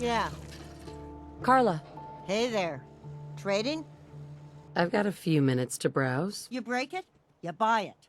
Yeah. Carla, Hey there. Trading? I've got a few minutes to browse. You break it, you buy it.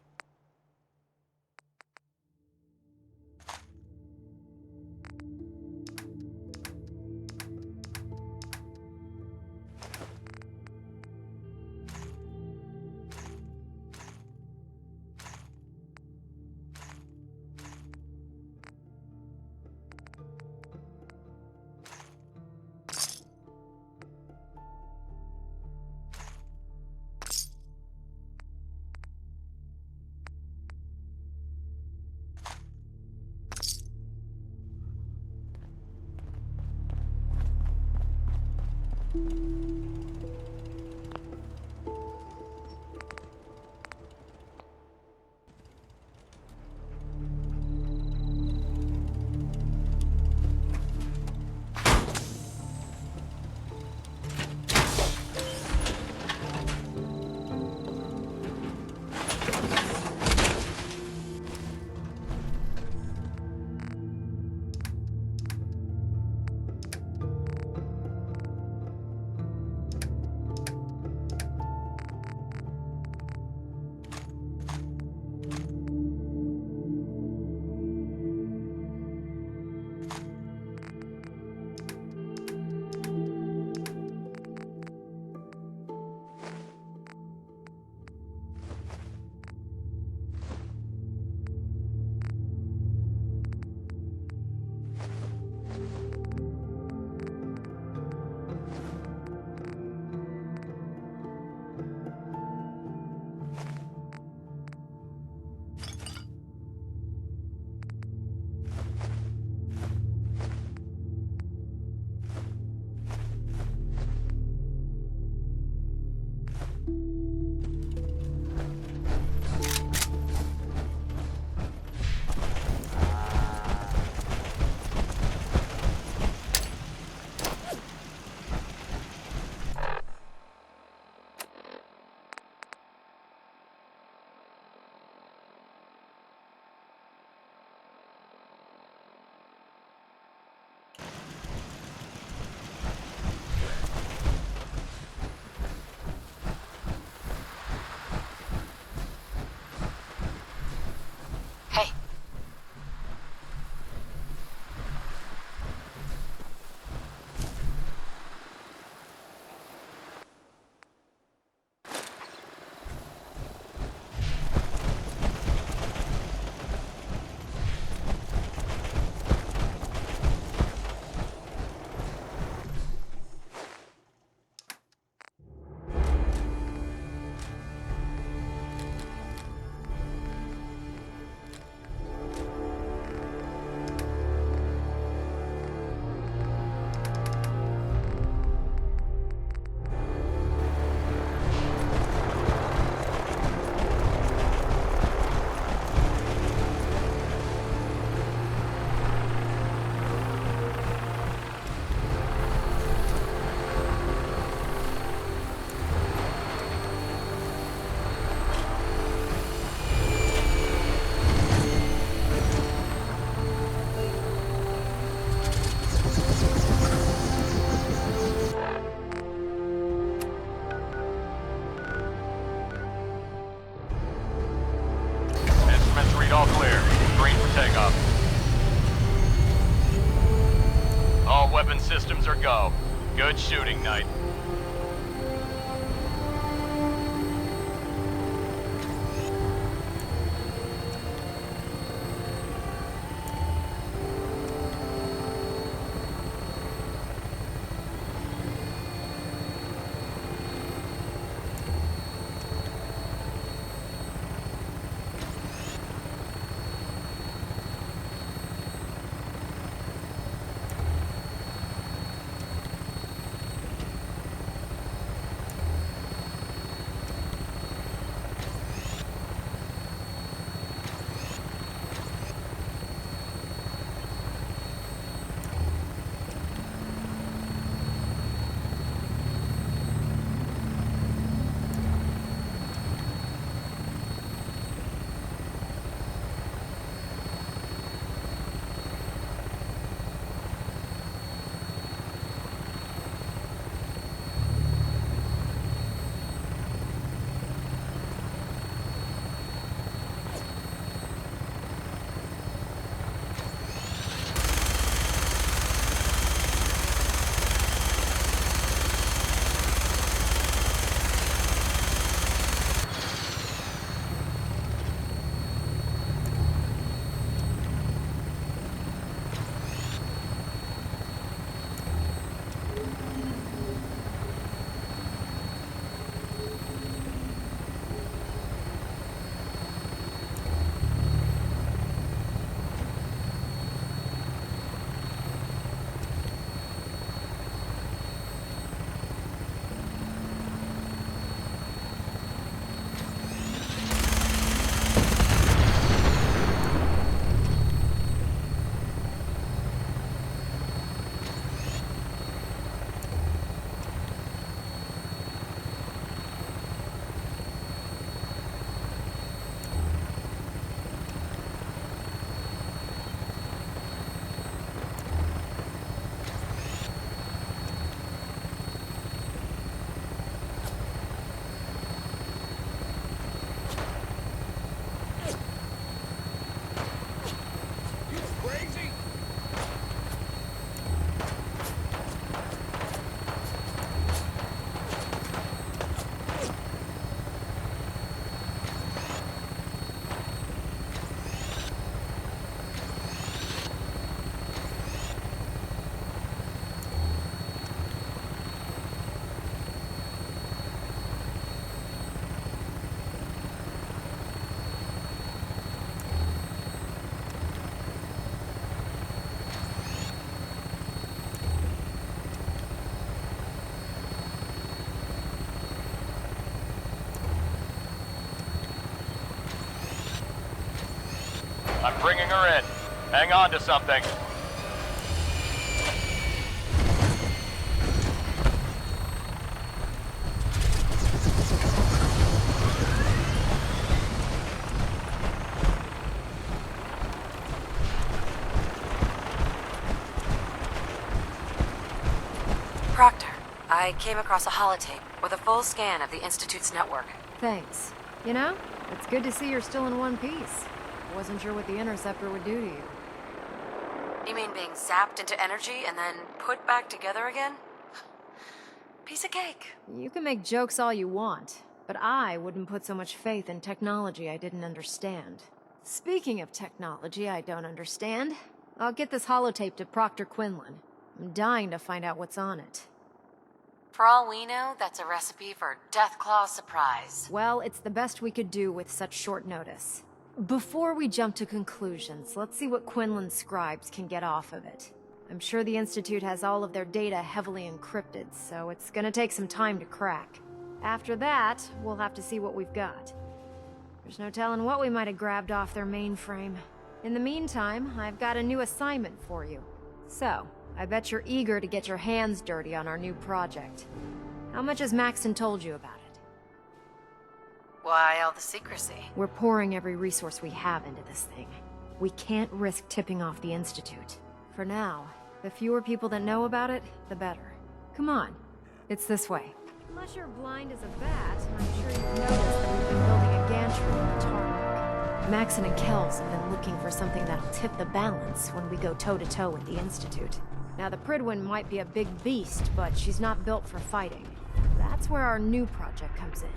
All clear. Green for takeoff. All weapon systems are go. Good shooting, Knight. I'm bringing her in. Hang on to something. Proctor, I came across a holotape with a full scan of the Institute's network. Thanks. You know, it's good to see you're still in one piece. Wasn't sure what the interceptor would do to you. You mean being zapped into energy and then put back together again? Piece of cake. You can make jokes all you want, but I wouldn't put so much faith in technology I didn't understand. Speaking of technology I don't understand, I'll get this holotape to Proctor Quinlan. I'm dying to find out what's on it. For all we know, that's a recipe for Deathclaw surprise. Well, it's the best we could do with such short notice. Before we jump to conclusions, let's see what Quinlan's scribes can get off of it. I'm sure the Institute has all of their data heavily encrypted, so it's gonna take some time to crack. After that, we'll have to see what we've got. There's no telling what we might have grabbed off their mainframe. In the meantime, I've got a new assignment for you. So, I bet you're eager to get your hands dirty on our new project. How much has Maxon told you about it? Why all the secrecy? We're pouring every resource we have into this thing. We can't risk tipping off the Institute. For now, the fewer people that know about it, the better. Come on, it's this way. Unless you're blind as a bat, I'm sure you've noticed that we've been building a gantry on the tarmac. Maxon and Kells have been looking for something that'll tip the balance when we go toe-to-toe with the Institute. Now, the Pridwin might be a big beast, but she's not built for fighting. That's where our new project comes in.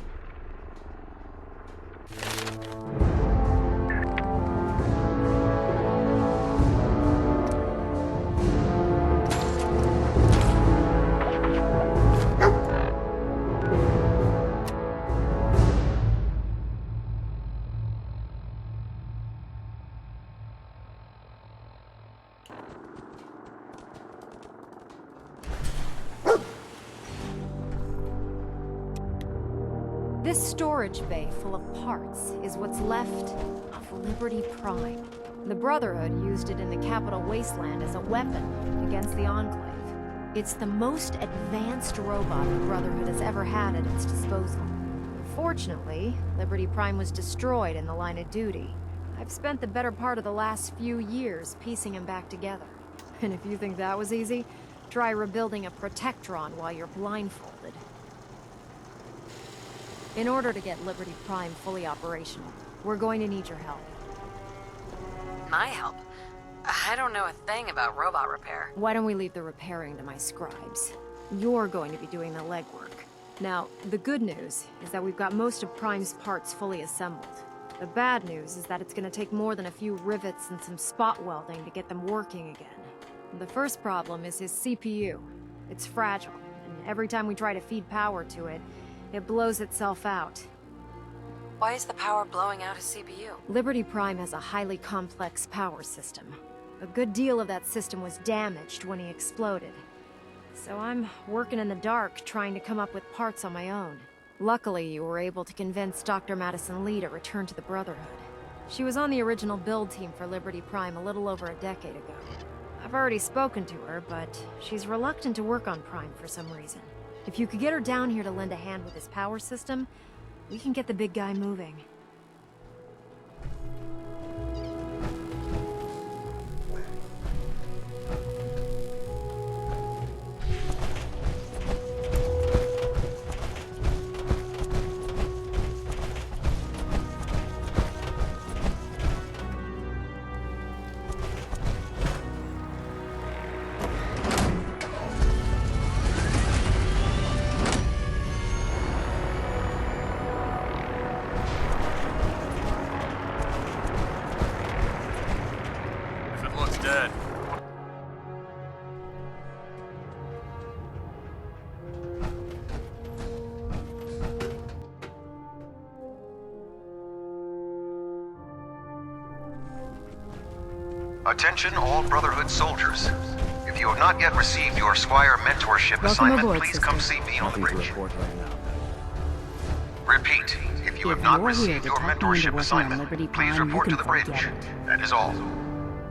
This storage bay full of parts is what's left of Liberty Prime. The Brotherhood used it in the Capital Wasteland as a weapon against the Enclave. It's the most advanced robot the Brotherhood has ever had at its disposal. Unfortunately, Liberty Prime was destroyed in the line of duty. I've spent the better part of the last few years piecing him back together. And if you think that was easy, try rebuilding a Protectron while you're blindfolded. In order to get Liberty Prime fully operational, we're going to need your help. My help? I don't know a thing about robot repair. Why don't we leave the repairing to my scribes? You're going to be doing the legwork. Now, the good news is that we've got most of Prime's parts fully assembled. The bad news is that it's going to take more than a few rivets and some spot welding to get them working again. The first problem is his CPU. It's fragile, and every time we try to feed power to it, it blows itself out. Why is the power blowing out his CPU? Liberty Prime has a highly complex power system. A good deal of that system was damaged when he exploded. So I'm working in the dark, trying to come up with parts on my own. Luckily, you were able to convince Dr. Madison Lee to return to the Brotherhood. She was on the original build team for Liberty Prime a little over a decade ago. I've already spoken to her, but she's reluctant to work on Prime for some reason. If you could get her down here to lend a hand with his power system, we can get the big guy moving. Attention all Brotherhood soldiers. If you have not yet received your Squire mentorship assignment, please come see me on the bridge. Repeat, if you have If not you're here received to your talk me into mentorship working on assignment, Liberty please Prime, you report to can the bridge. forget it. That is all.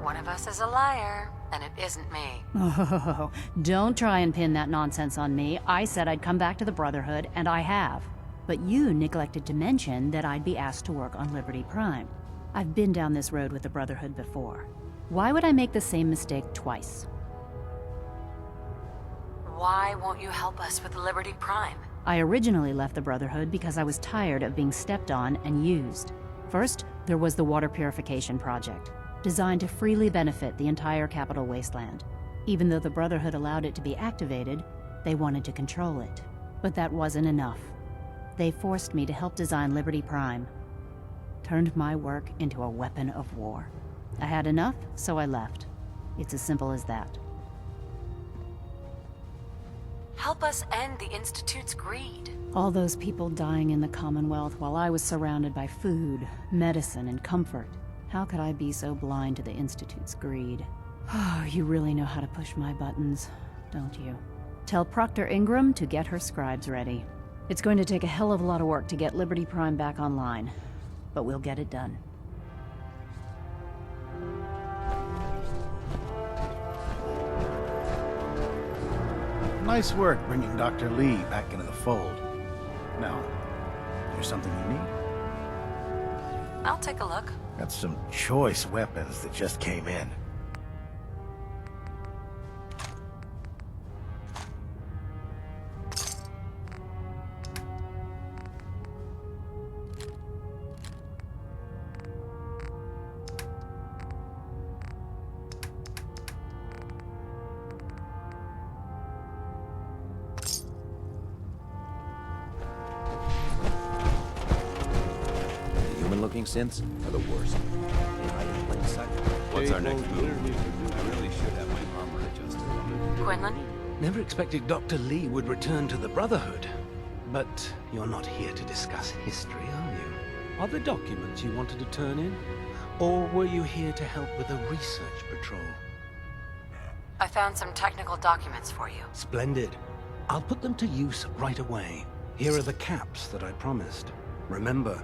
One of us is a liar, and it isn't me. Oh, don't try and pin that nonsense on me. I said I'd come back to the Brotherhood, and I have. But you neglected to mention that I'd be asked to work on Liberty Prime. I've been down this road with the Brotherhood before. Why would I make the same mistake twice? Why won't you help us with Liberty Prime? I originally left the Brotherhood because I was tired of being stepped on and used. First, there was the water purification project, designed to freely benefit the entire capital wasteland. Even though the Brotherhood allowed it to be activated, they wanted to control it. But that wasn't enough. They forced me to help design Liberty Prime. Turned my work into a weapon of war. I had enough, so I left. It's as simple as that. Help us end the Institute's greed. All those people dying in the Commonwealth while I was surrounded by food, medicine, and comfort. How could I be so blind to the Institute's greed? Oh, you really know how to push my buttons, don't you? Tell Proctor Ingram to get her scribes ready. It's going to take a hell of a lot of work to get Liberty Prime back online, but we'll get it done. Nice work bringing Dr. Lee back into the fold. Now, there's something you need? I'll take a look. Got some choice weapons that just came in. Human-looking synths are the worst. They hide in plain sight. What's our next move? I really should have my armor adjusted. Quinlan? Never expected Dr. Lee would return to the Brotherhood. But you're not here to discuss history, are you? Are there documents you wanted to turn in? Or were you here to help with a research patrol? I found some technical documents for you. Splendid. I'll put them to use right away. Here are the caps that I promised. Remember,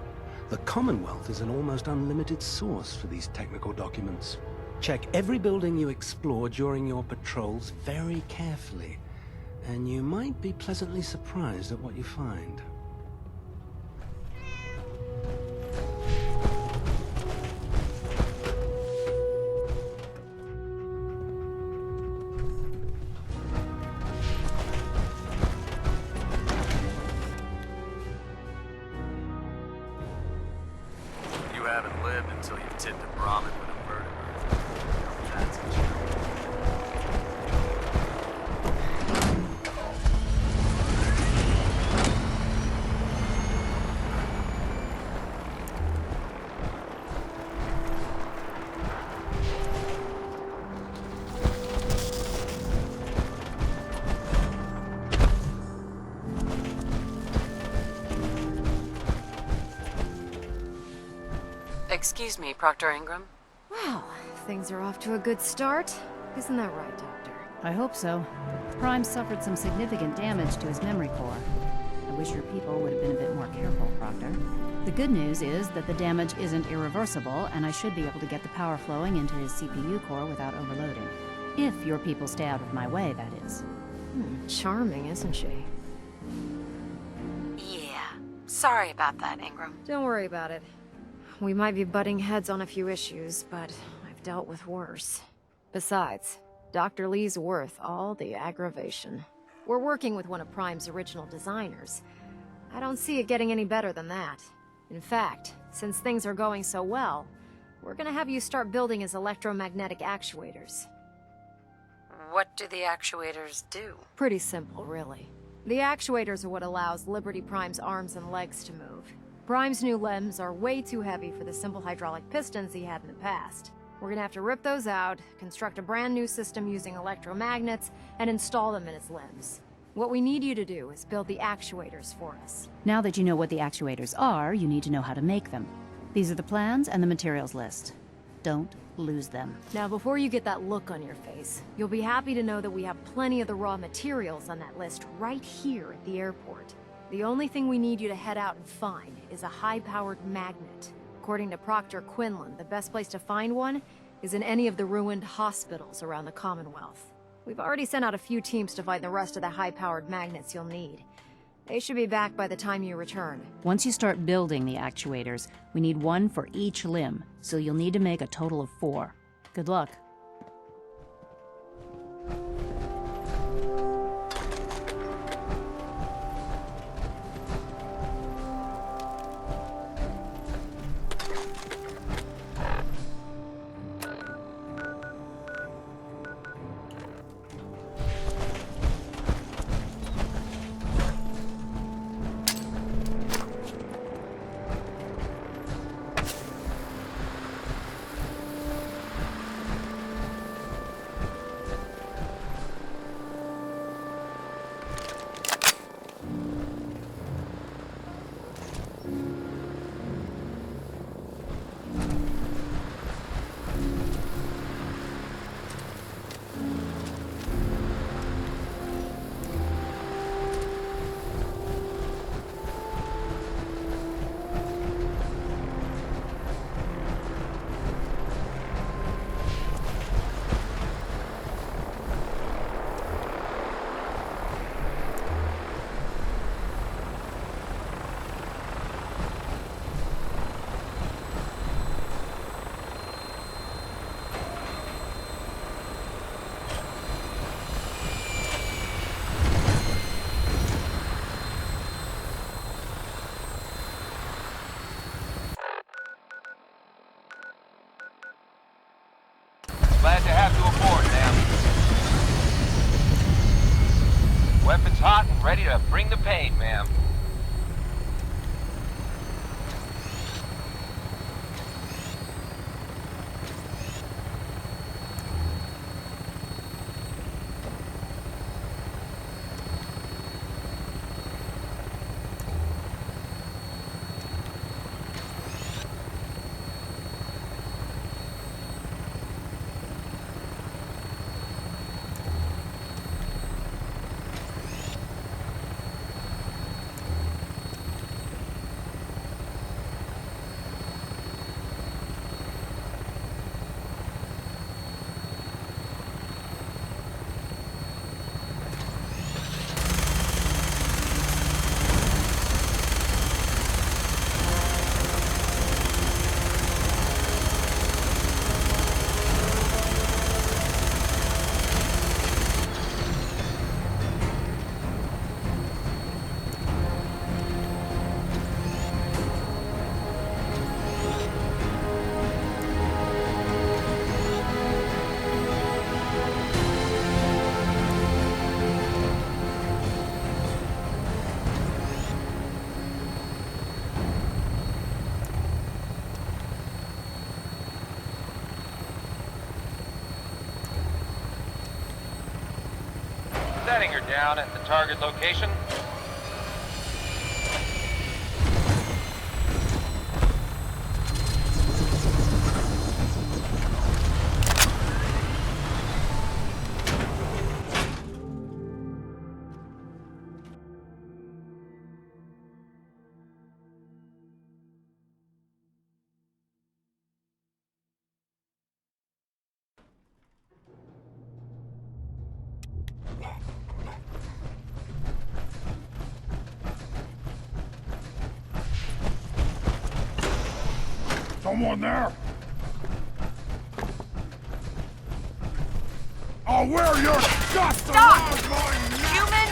the Commonwealth is an almost unlimited source for these technical documents. Check every building you explore during your patrols very carefully, and you might be pleasantly surprised at what you find. You haven't lived until you've tipped a Brahmin with a vertebrae. That's a joke. Excuse me, Proctor Ingram. Well, things are off to a good start. Isn't that right, Doctor? I hope so. Prime suffered some significant damage to his memory core. I wish your people would have been a bit more careful, Proctor. The good news is that the damage isn't irreversible, and I should be able to get the power flowing into his CPU core without overloading. If your people stay out of my way, that is. Charming, isn't she? Yeah. Sorry about that, Ingram. Don't worry about it. We might be butting heads on a few issues, but I've dealt with worse. Besides, Dr. Lee's worth all the aggravation. We're working with one of Prime's original designers. I don't see it getting any better than that. In fact, since things are going so well, we're gonna have you start building his electromagnetic actuators. What do the actuators do? Pretty simple, really. The actuators are what allows Liberty Prime's arms and legs to move. Prime's new limbs are way too heavy for the simple hydraulic pistons he had in the past. We're gonna have to rip those out, construct a brand new system using electromagnets, and install them in his limbs. What we need you to do is build the actuators for us. Now that you know what the actuators are, you need to know how to make them. These are the plans and the materials list. Don't lose them. Now, before you get that look on your face, you'll be happy to know that we have plenty of the raw materials on that list right here at the airport. The only thing we need you to head out and find is a high-powered magnet. According to Proctor Quinlan, the best place to find one is in any of the ruined hospitals around the Commonwealth. We've already sent out a few teams to find the rest of the high-powered magnets you'll need. They should be back by the time you return. Once you start building the actuators, we need one for each limb, so you'll need to make a total of 4. Good luck. Glad to have you aboard, ma'am. Weapons hot and ready to bring the pain, ma'am. Setting her down at the target location. Someone there? I'll wear your dust Stop! around my neck! Human!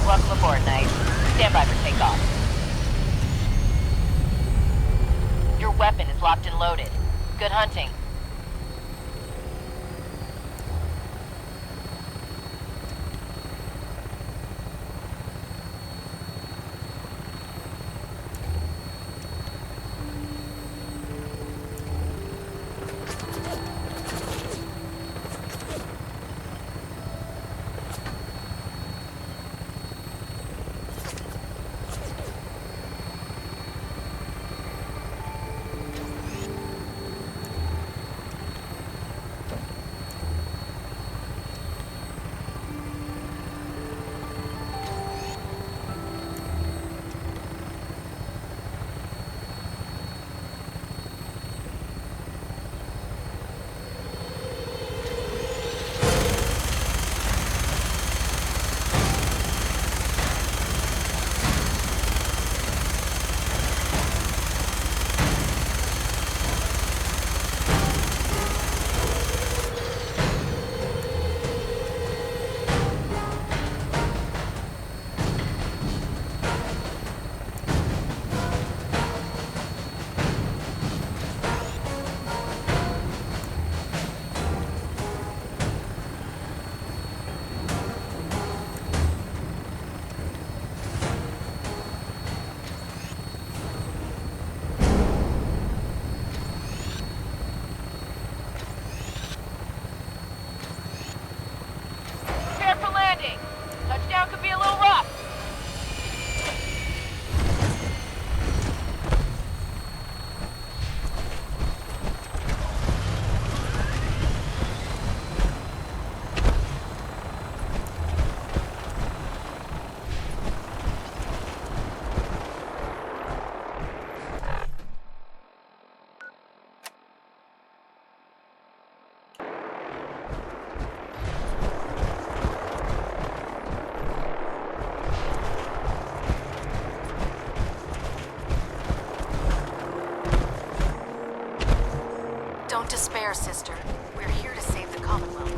Welcome aboard, Knight. Stand by for takeoff. Your weapon is locked and loaded. Good hunting. Touchdown could be a little rough. Don't despair, sister. We're here to save the Commonwealth.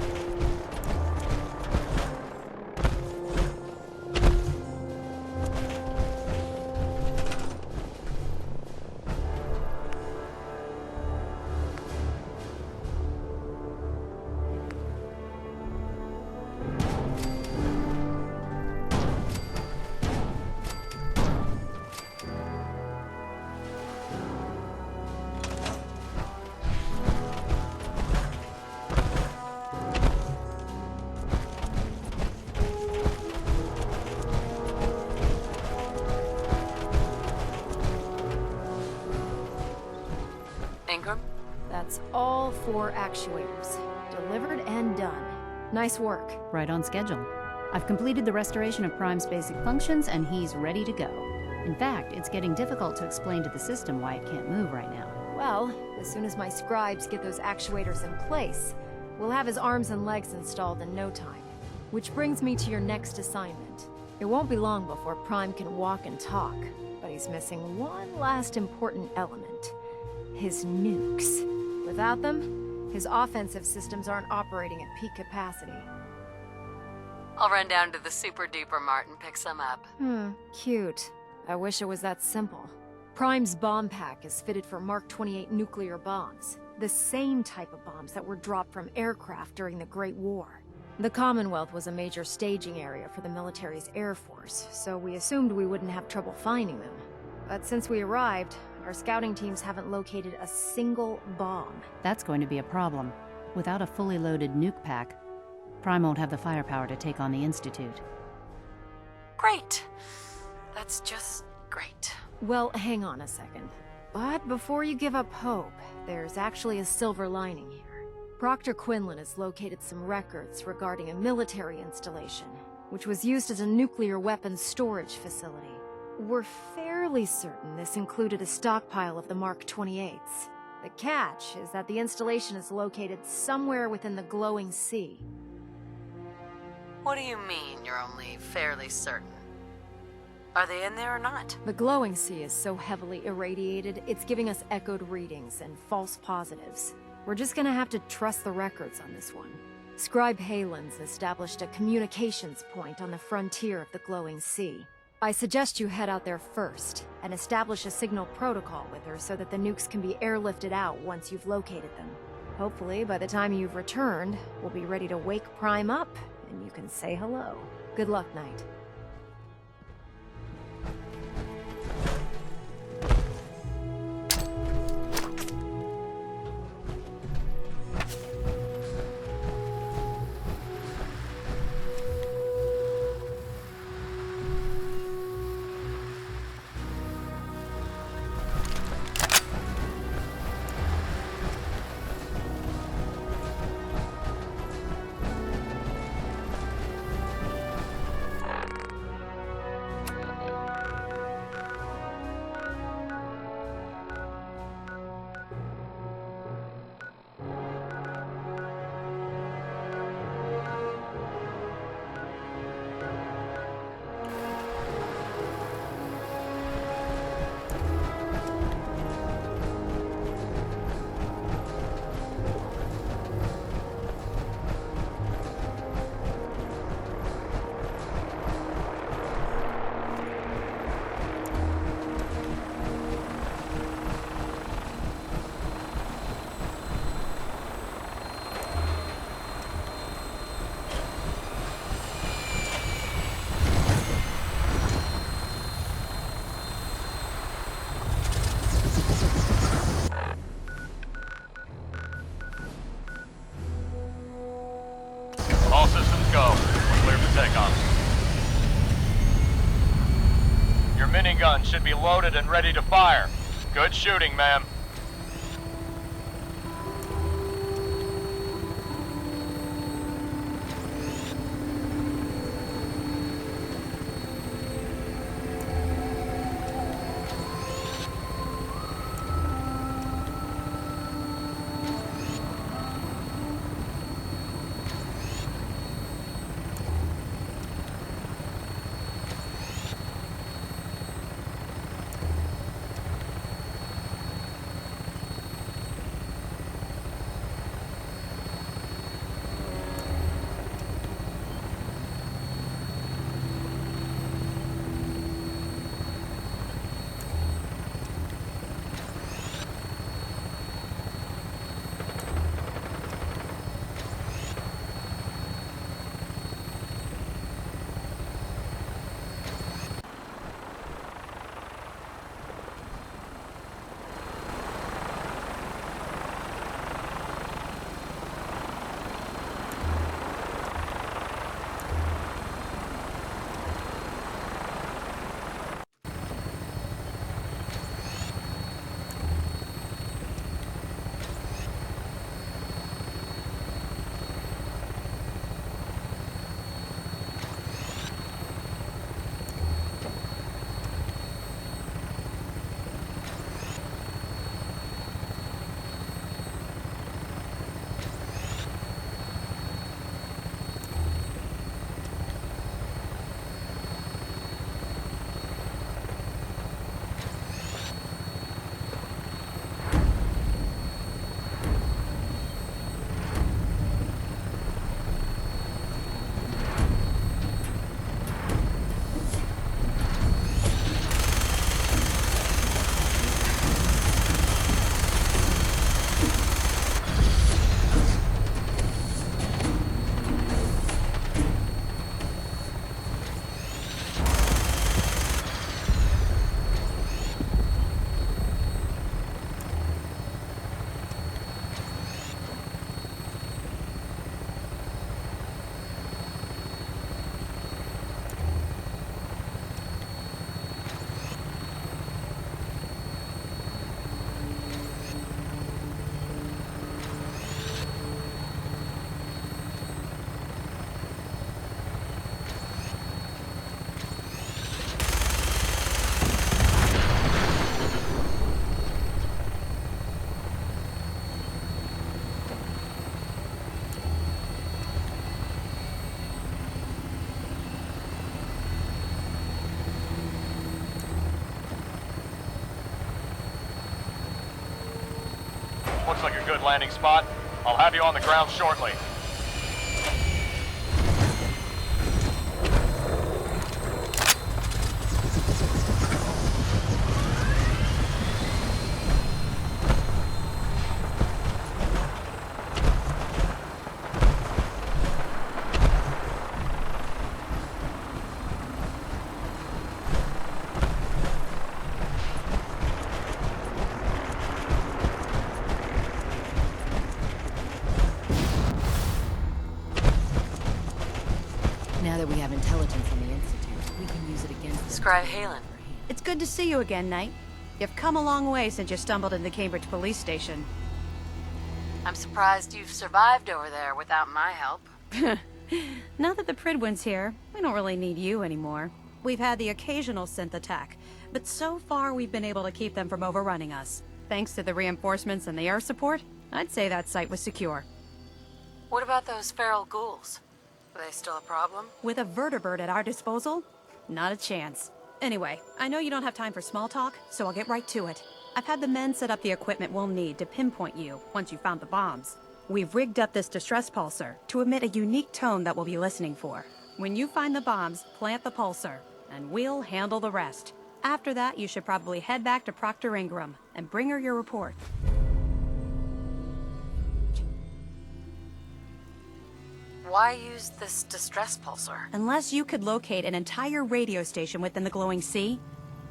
That's all 4 actuators. Delivered and done. Nice work. Right on schedule. I've completed the restoration of Prime's basic functions, and he's ready to go. In fact, it's getting difficult to explain to the system why it can't move right now. Well, as soon as my scribes get those actuators in place, we'll have his arms and legs installed in no time. Which brings me to your next assignment. It won't be long before Prime can walk and talk, but he's missing one last important element. His nukes. Without them, his offensive systems aren't operating at peak capacity. I'll run down to the super-duper mart and pick some up. Cute. I wish it was that simple. Prime's bomb pack is fitted for Mark 28 nuclear bombs, the same type of bombs that were dropped from aircraft during the Great War. The Commonwealth was a major staging area for the military's air force, so we assumed we wouldn't have trouble finding them. But since we arrived, our scouting teams haven't located a single bomb. That's going to be a problem. without a fully loaded nuke pack, Prime won't have the firepower to take on the Institute. Great. That's just great. Well, hang on a second. But before you give up hope, there's actually a silver lining here. Proctor Quinlan has located some records regarding a military installation, which was used as a nuclear weapons storage facility. We're fairly certain this included a stockpile of the Mark 28s. The catch is that the installation is located somewhere within the glowing sea. What do you mean you're only fairly certain? Are they in there or not? The glowing sea is so heavily irradiated, it's giving us echoed readings and false positives. We're just gonna have to trust the records on this one. Scribe Halen's established a communications point on the frontier of the glowing sea. I suggest you head out there first, and establish a signal protocol with her so that the nukes can be airlifted out once you've located them. Hopefully, by the time you've returned, we'll be ready to wake Prime up, and you can say hello. Good luck, Knight. All systems go. Clear for takeoff. Your minigun should be loaded and ready to fire. Good shooting, ma'am. looks like a good landing spot. I'll have you on the ground shortly. Now that we have intelligence on the Institute, we can use it against them. Scribe Halen. It's good to see you again, Knight. You've come a long way since you stumbled into the Cambridge police station. I'm surprised you've survived over there without my help. Now that the Pridwin's here, we don't really need you anymore. We've had the occasional synth attack, but so far we've been able to keep them from overrunning us. Thanks to the reinforcements and the air support, I'd say that site was secure. What about those feral ghouls? Are they still a problem? With a vertibird at our disposal? Not a chance. Anyway, I know you don't have time for small talk, so I'll get right to it. I've had the men set up the equipment we'll need to pinpoint you once you found the bombs. We've rigged up this distress pulsar to emit a unique tone that we'll be listening for. When you find the bombs, plant the pulsar, and we'll handle the rest. After that, you should probably head back to Proctor Ingram and bring her your report. Why use this distress pulsar? Unless you could locate an entire radio station within the glowing sea,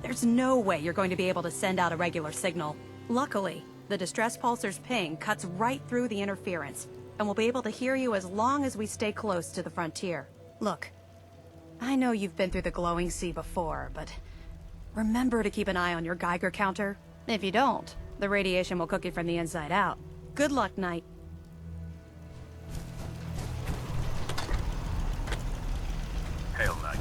there's no way you're going to be able to send out a regular signal. Luckily, the distress pulsar's ping cuts right through the interference, and we'll be able to hear you as long as we stay close to the frontier. Look, I know you've been through the glowing sea before, but remember to keep an eye on your Geiger counter. If you don't, the radiation will cook you from the inside out. Good luck, Knight. Hail, Knight.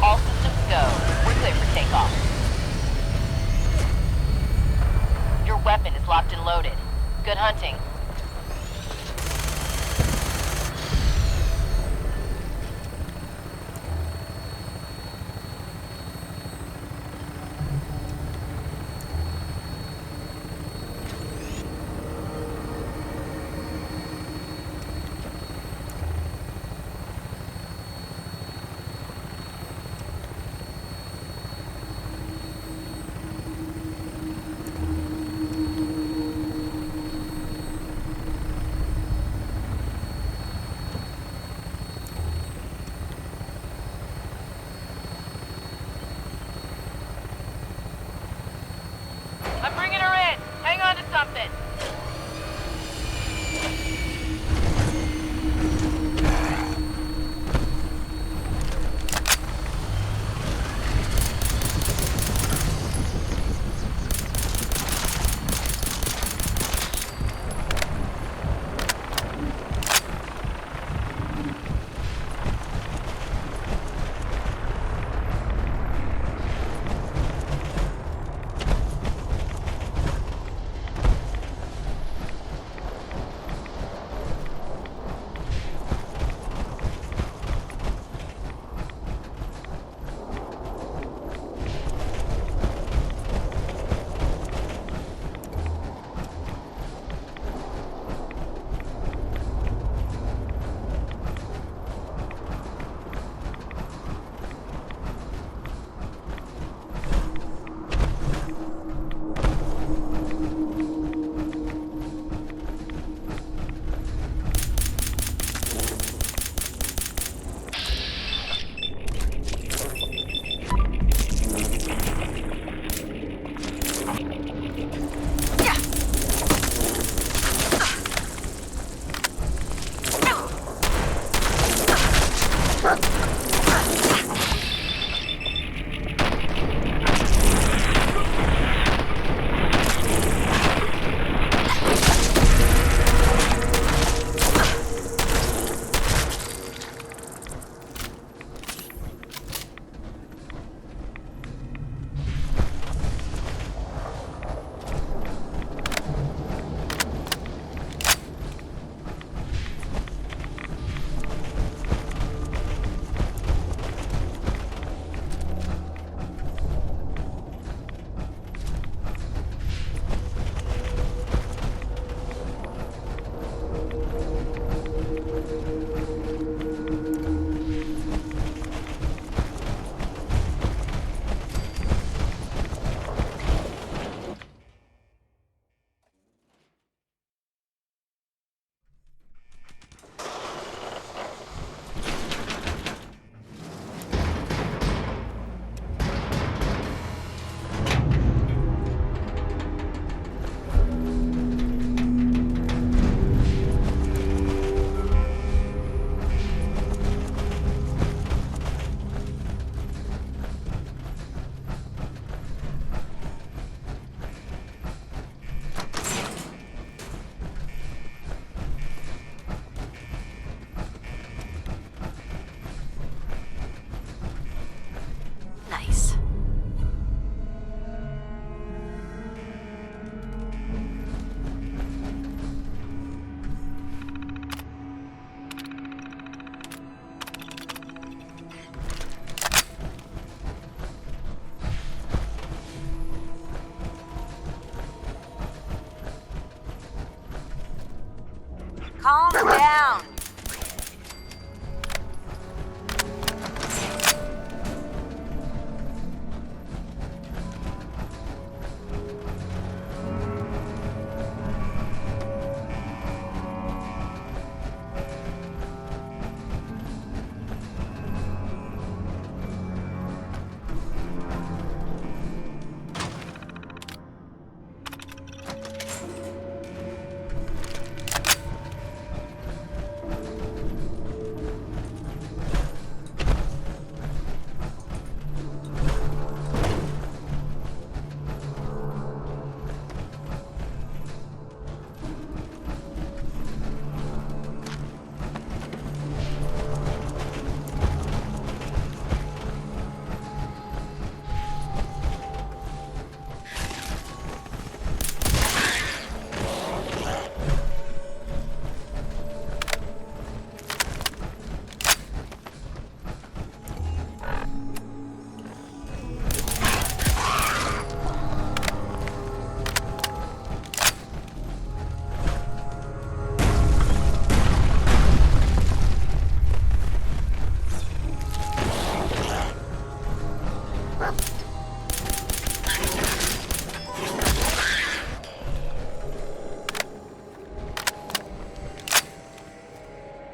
All systems go. We're clear for takeoff. Your weapon is locked and loaded. Good hunting. I'm bringing her in. Hang on to something. down!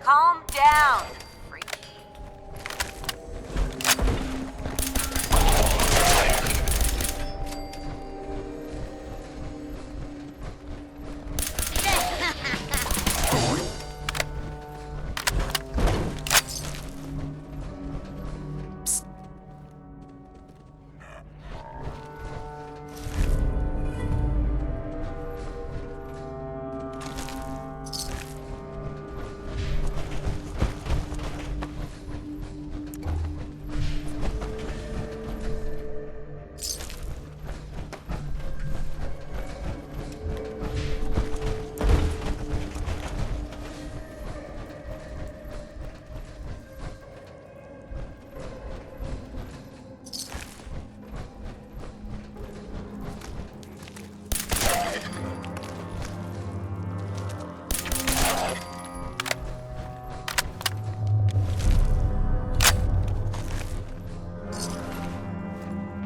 Calm down, freak.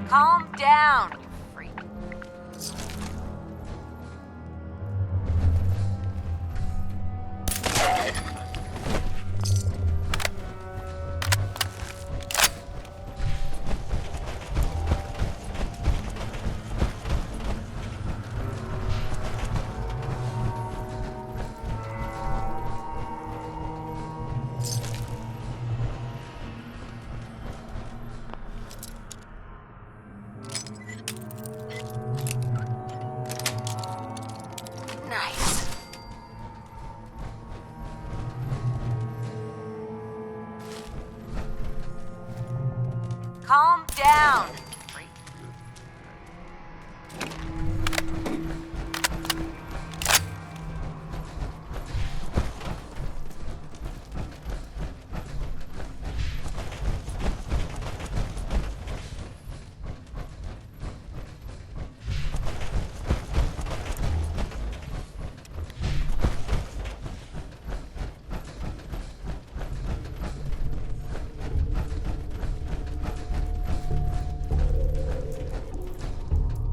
Calm down, you freak. Nice. Calm down, freak.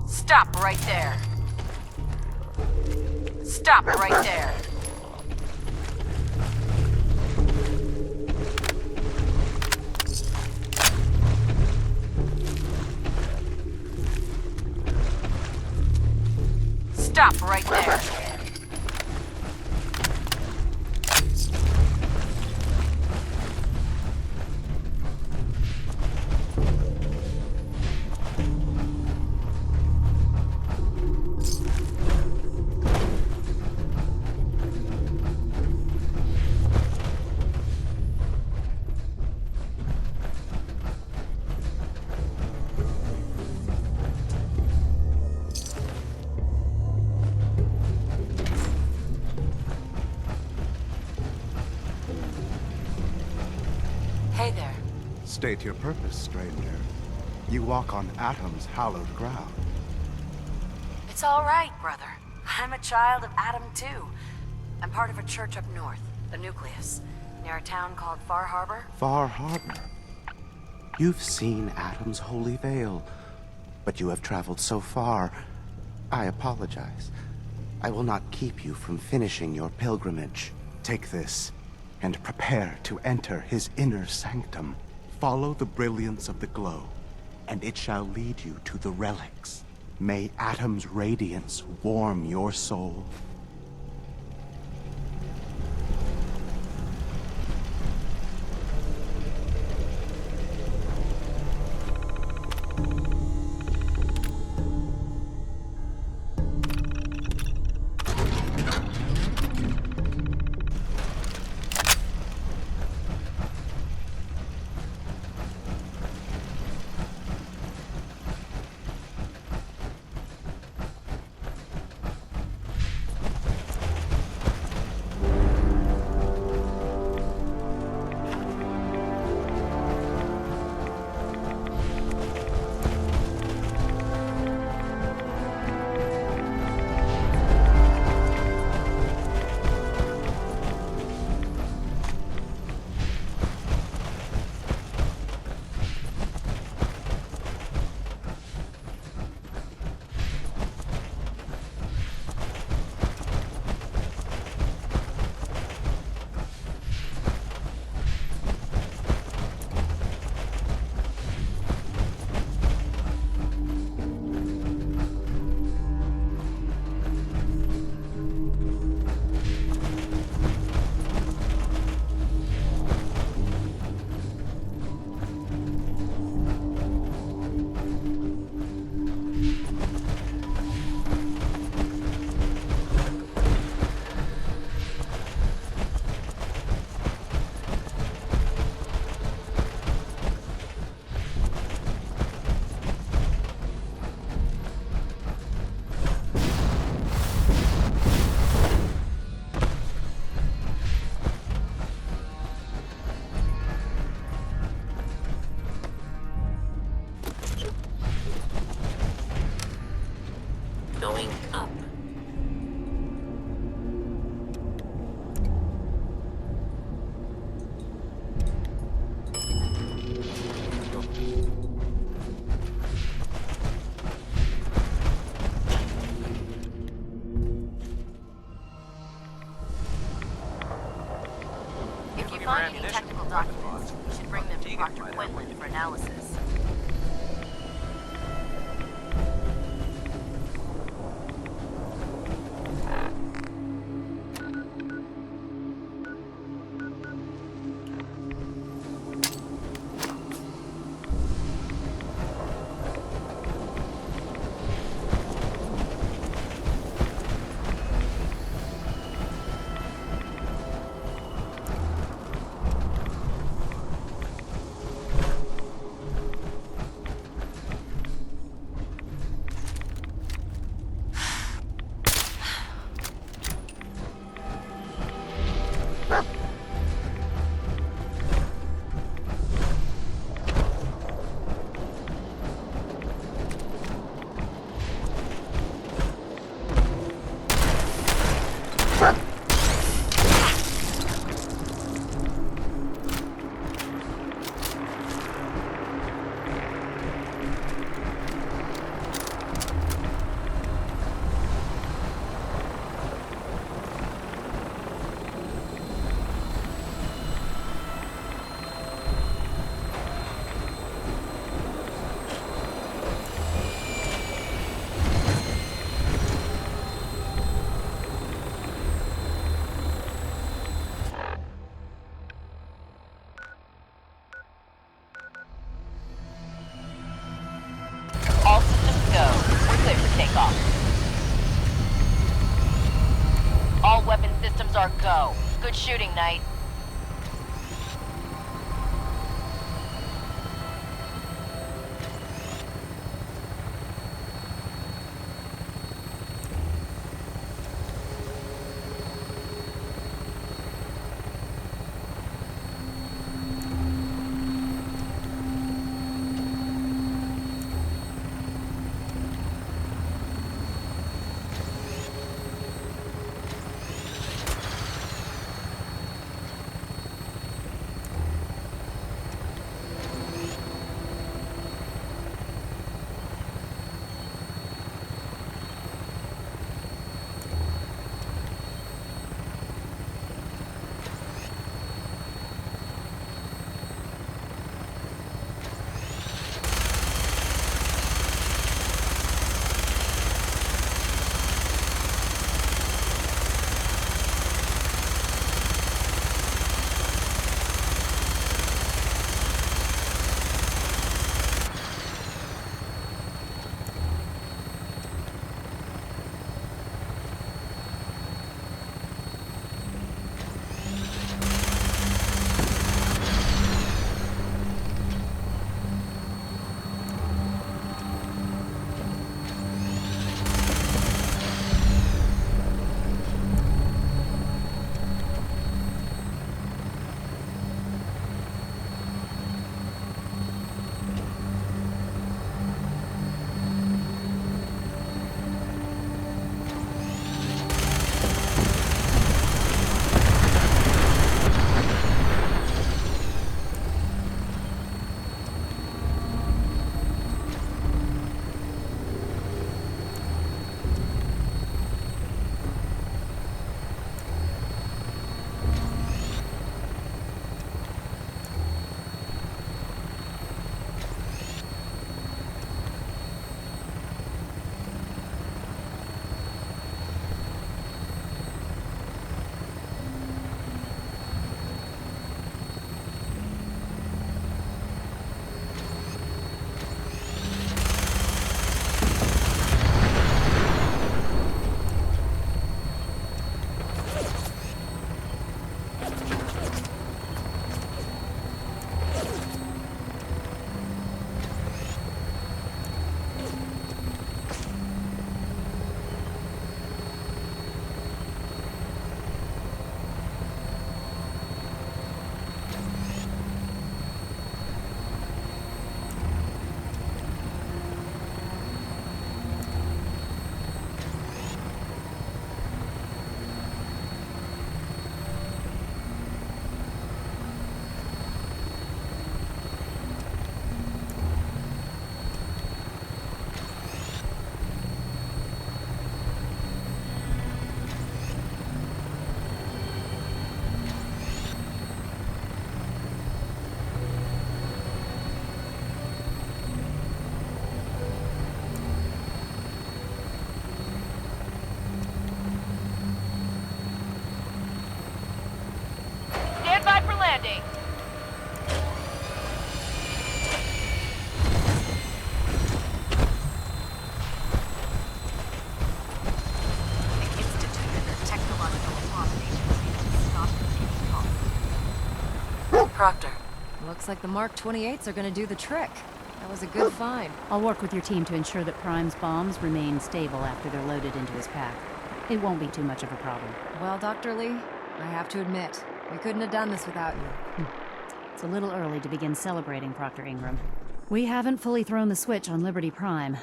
Stop right there. Stop right there. Stop right there. Hey there. State your purpose, stranger. You walk on Atom's hallowed ground. It's all right, brother. I'm a child of Adam, too. I'm part of a church up north. The nucleus, near a town called Far Harbor. Far Harbor? You've seen Atom's holy veil, but you have traveled so far. I apologize. I will not keep you from finishing your pilgrimage. Take this, and prepare to enter his inner sanctum. Follow the brilliance of the glow, and it shall lead you to the relics. May Atom's radiance warm your soul. Going up. If you find any technical documents, you should bring them to Dr. Quinlan for analysis. All systems go. We're clear for takeoff. All weapon systems are go. Good shooting, Knight. Proctor? Looks like the Mark 28s are gonna do the trick. That was a good find. I'll work with your team to ensure that Prime's bombs remain stable after they're loaded into his pack. It won't be too much of a problem. Well, Dr. Lee, I have to admit, we couldn't have done this without you. It's a little early to begin celebrating, Proctor Ingram. We haven't fully thrown the switch on Liberty Prime,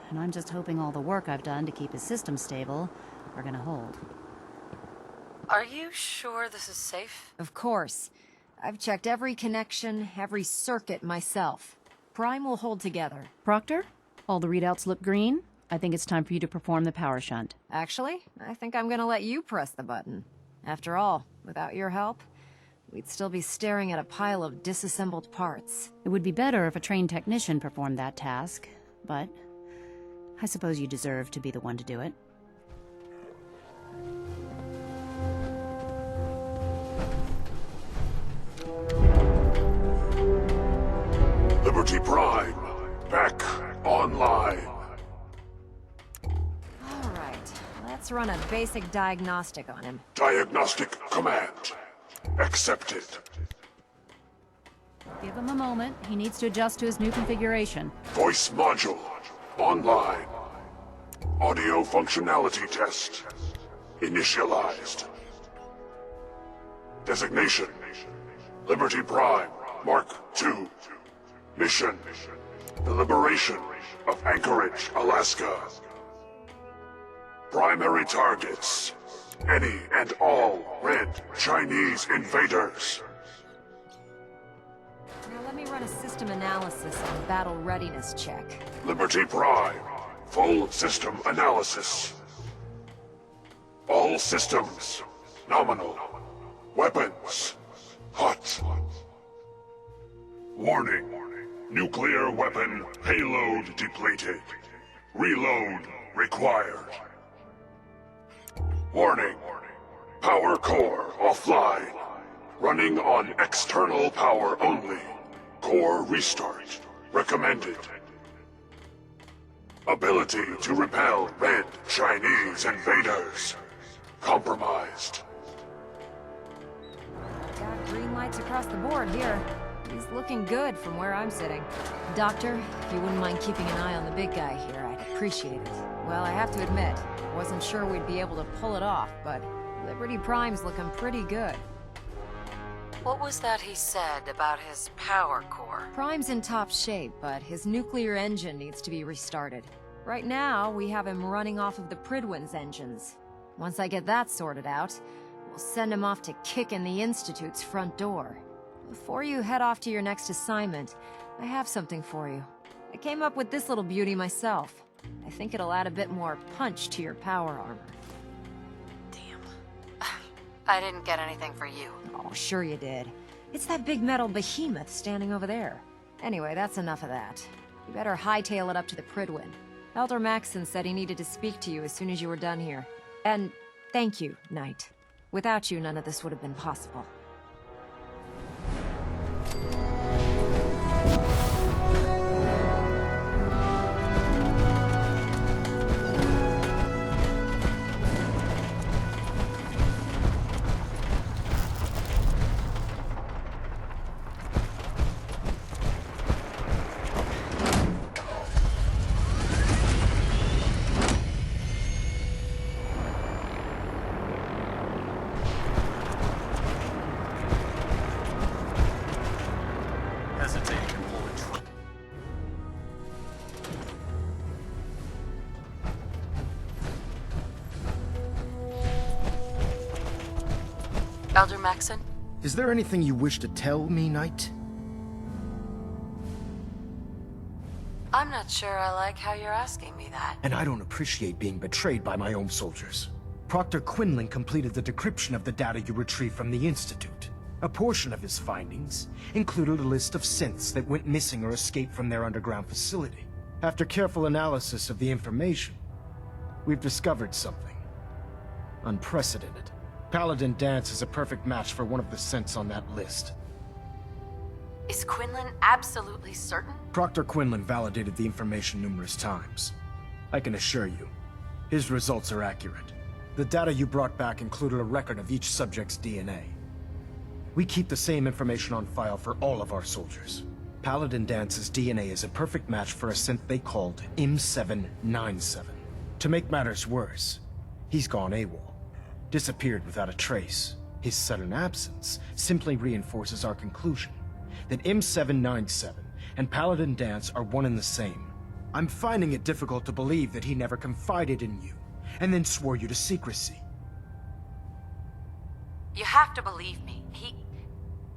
and I'm just hoping all the work I've done to keep his system stable are gonna hold. Are you sure this is safe? Of course. I've checked every connection, every circuit myself. Prime will hold together. Proctor, all the readouts look green. I think it's time for you to perform the power shunt. Actually, I think I'm gonna let you press the button. After all, without your help, we'd still be staring at a pile of disassembled parts. It would be better if a trained technician performed that task, but I suppose you deserve to be the one to do it. Liberty Prime, back online. All right, let's run a basic diagnostic on him. Diagnostic command accepted. Give him a moment. He needs to adjust to his new configuration. Voice module online. Audio functionality test initialized. Designation: Liberty Prime Mark II. Mission: the liberation of Anchorage, Alaska. Primary targets: any and all red Chinese invaders. Now let me run a system analysis and battle readiness check. Liberty Prime, full system analysis. All systems nominal. Weapons hot. Warning: nuclear weapon payload depleted. Reload required. Warning: power core offline. Running on external power only. Core restart recommended. Ability to repel red Chinese invaders compromised. Got green lights across the board here. He's looking good from where I'm sitting. Doctor, if you wouldn't mind keeping an eye on the big guy here, I'd appreciate it. Well, I have to admit, wasn't sure we'd be able to pull it off, but Liberty Prime's looking pretty good. What was that he said about his power core? Prime's in top shape, but his nuclear engine needs to be restarted. Right now, we have him running off of the Pridwin's engines. Once I get that sorted out, we'll send him off to kick in the Institute's front door. Before you head off to your next assignment, I have something for you. I came up with this little beauty myself. I think it'll add a bit more punch to your power armor. I didn't get anything for you. Oh, sure you did. It's that big metal behemoth standing over there. Anyway, that's enough of that. You better hightail it up to the Pridwin. Elder Maxson said he needed to speak to you as soon as you were done here. And thank you, Knight. Without you, none of this would have been possible. Elder Maxson? Is there anything you wish to tell me, Knight? I'm not sure I like how you're asking me that. And I don't appreciate being betrayed by my own soldiers. Proctor Quinlan completed the decryption of the data you retrieved from the Institute. A portion of his findings included a list of synths that went missing or escaped from their underground facility. After careful analysis of the information, we've discovered something unprecedented. Paladin Dance is a perfect match for one of the synths on that list. Is Quinlan absolutely certain? Proctor Quinlan validated the information numerous times. I can assure you, his results are accurate. The data you brought back included a record of each subject's DNA. We keep the same information on file for all of our soldiers. Paladin Dance's DNA is a perfect match for a synth they called M797. To make matters worse, he's gone AWOL. Disappeared without a trace. His sudden absence simply reinforces our conclusion that M797 and Paladin Dance are one and the same. I'm finding it difficult to believe that he never confided in you, and then swore you to secrecy. You have to believe me.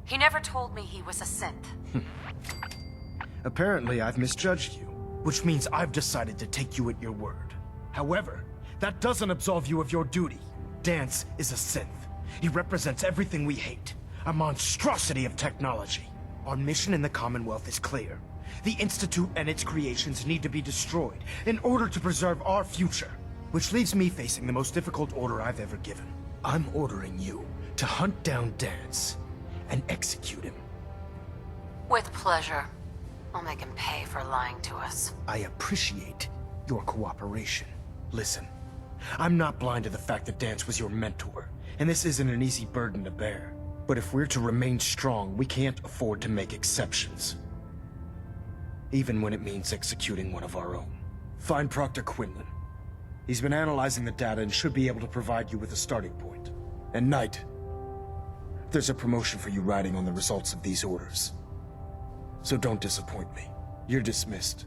He never told me he was a synth. Apparently, I've misjudged you, which means I've decided to take you at your word. However, that doesn't absolve you of your duty. Dance is a synth. He represents everything we hate, a monstrosity of technology. Our mission in the Commonwealth is clear. The Institute and its creations need to be destroyed in order to preserve our future, which leaves me facing the most difficult order I've ever given. I'm ordering you to hunt down Dance and execute him. With pleasure. I'll make him pay for lying to us. I appreciate your cooperation. Listen, I'm not blind to the fact that Dance was your mentor, and this isn't an easy burden to bear. But if we're to remain strong, we can't afford to make exceptions. Even when it means executing one of our own. Find Proctor Quinlan. He's been analyzing the data and should be able to provide you with a starting point. And Knight, there's a promotion for you riding on the results of these orders. So don't disappoint me. You're dismissed.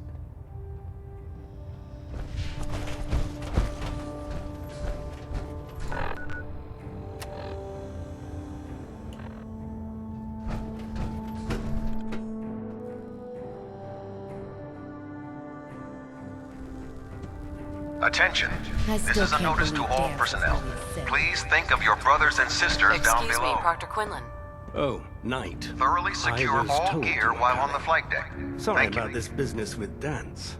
Attention. This is a notice to all personnel. Please think of your brothers and sisters down Excuse below. me, Proctor Quinlan. Oh, Knight. Thoroughly secure all gear while on the flight deck. Sorry Thank you. about this business with Dance.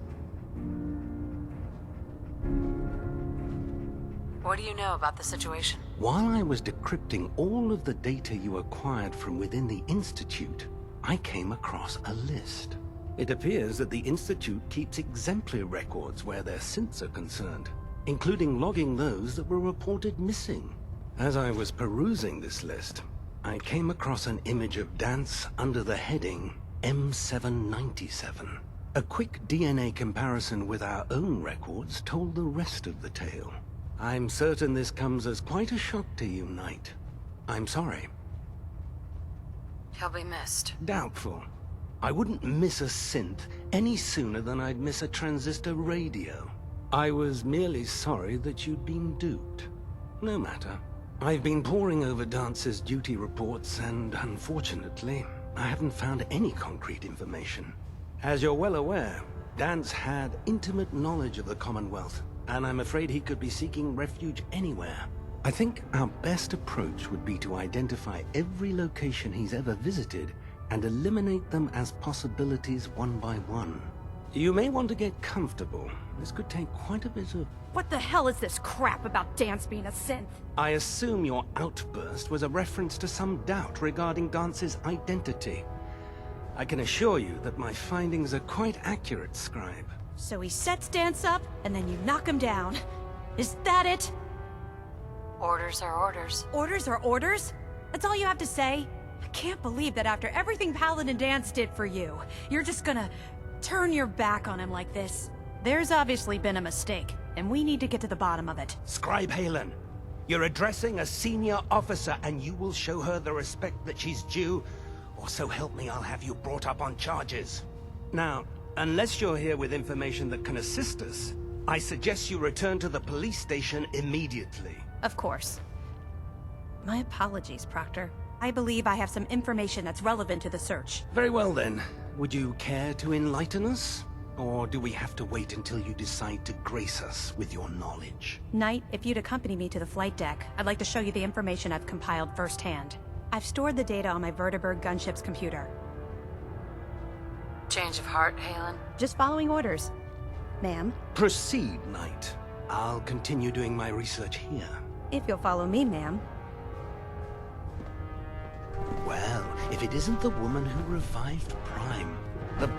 What do you know about the situation? While I was decrypting all of the data you acquired from within the Institute, I came across a list. It appears that the Institute keeps exemplary records where their synths are concerned, including logging those that were reported missing. As I was perusing this list, I came across an image of Dance under the heading M797. A quick DNA comparison with our own records told the rest of the tale. I'm certain this comes as quite a shock to you, Knight. I'm sorry. He'll be missed. Doubtful. I wouldn't miss a synth any sooner than I'd miss a transistor radio. I was merely sorry that you'd been duped. No matter. I've been poring over Dance's duty reports and, unfortunately, I haven't found any concrete information. As you're well aware, Dance had intimate knowledge of the Commonwealth, and I'm afraid he could be seeking refuge anywhere. I think our best approach would be to identify every location he's ever visited and eliminate them as possibilities one by one. You may want to get comfortable. This could take quite a bit of... What the hell is this crap about Dance being a synth? I assume your outburst was a reference to some doubt regarding Dance's identity. I can assure you that my findings are quite accurate, Scribe. So he sets Dance up, and then you knock him down. Is that it? Orders are orders. Orders are orders? That's all you have to say? I can't believe that after everything Paladin Dance did for you, you're just gonna turn your back on him like this. There's obviously been a mistake, and we need to get to the bottom of it. Scribe Halen, you're addressing a senior officer, and you will show her the respect that she's due, or so help me, I'll have you brought up on charges. Now, unless you're here with information that can assist us, I suggest you return to the police station immediately. Of course. My apologies, Proctor. I believe I have some information that's relevant to the search. Very well then. Would you care to enlighten us? Or do we have to wait until you decide to grace us with your knowledge? Knight, if you'd accompany me to the flight deck, I'd like to show you the information I've compiled firsthand. I've stored the data on my Vertibird gunship's computer. Change of heart, Halen? Just following orders. Ma'am? Proceed, Knight. I'll continue doing my research here. If you'll follow me, ma'am. Well, if it isn't the woman who revived Prime, the...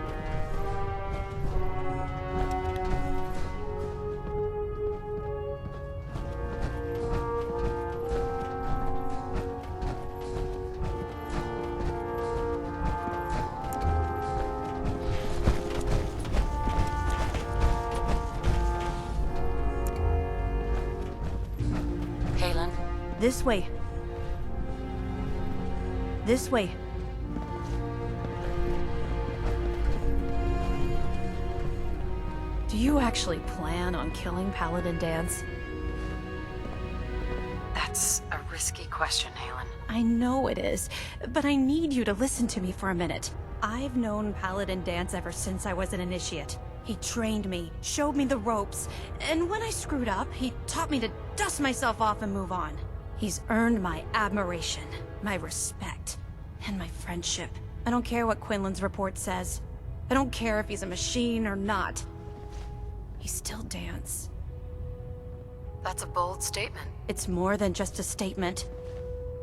This way. This way. Do you actually plan on killing Palit and Dance? That's a risky question, Halen. I know it is, but I need you to listen to me for a minute. I've known Palit and Dance ever since I was an initiate. He trained me, showed me the ropes, and when I screwed up, he taught me to dust myself off and move on. He's earned my admiration, my respect, and my friendship. I don't care what Quinlan's report says. I don't care if he's a machine or not. He's still Dance. That's a bold statement. It's more than just a statement.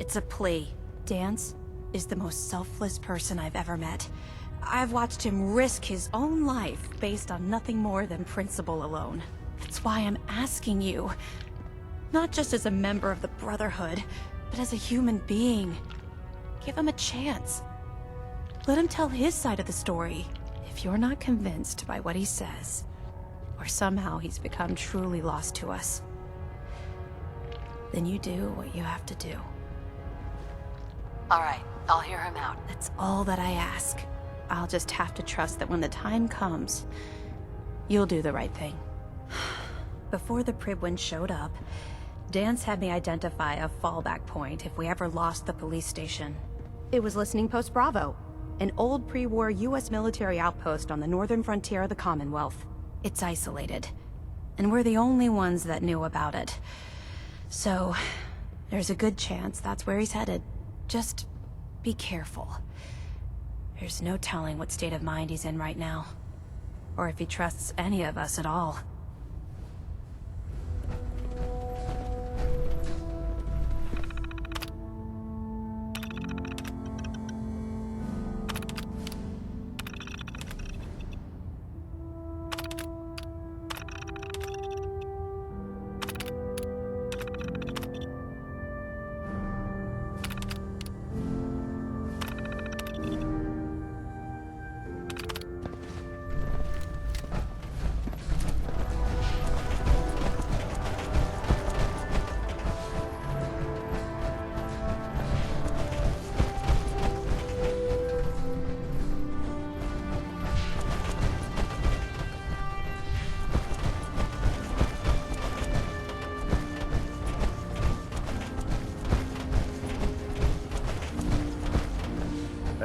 It's a plea. Dance is the most selfless person I've ever met. I've watched him risk his own life based on nothing more than principle alone. That's why I'm asking you. Not just as a member of the Brotherhood, but as a human being. Give him a chance. Let him tell his side of the story. If you're not convinced by what he says, or somehow he's become truly lost to us, then you do what you have to do. All right, I'll hear him out. That's all that I ask. I'll just have to trust that when the time comes, you'll do the right thing. Before the Pribwin showed up, Dance had me identify a fallback point if we ever lost the police station. It was Listening Post Bravo, an old pre-war US military outpost on the northern frontier of the Commonwealth. It's isolated, and we're the only ones that knew about it. So, there's a good chance that's where he's headed. Just be careful. There's no telling what state of mind he's in right now, or if he trusts any of us at all.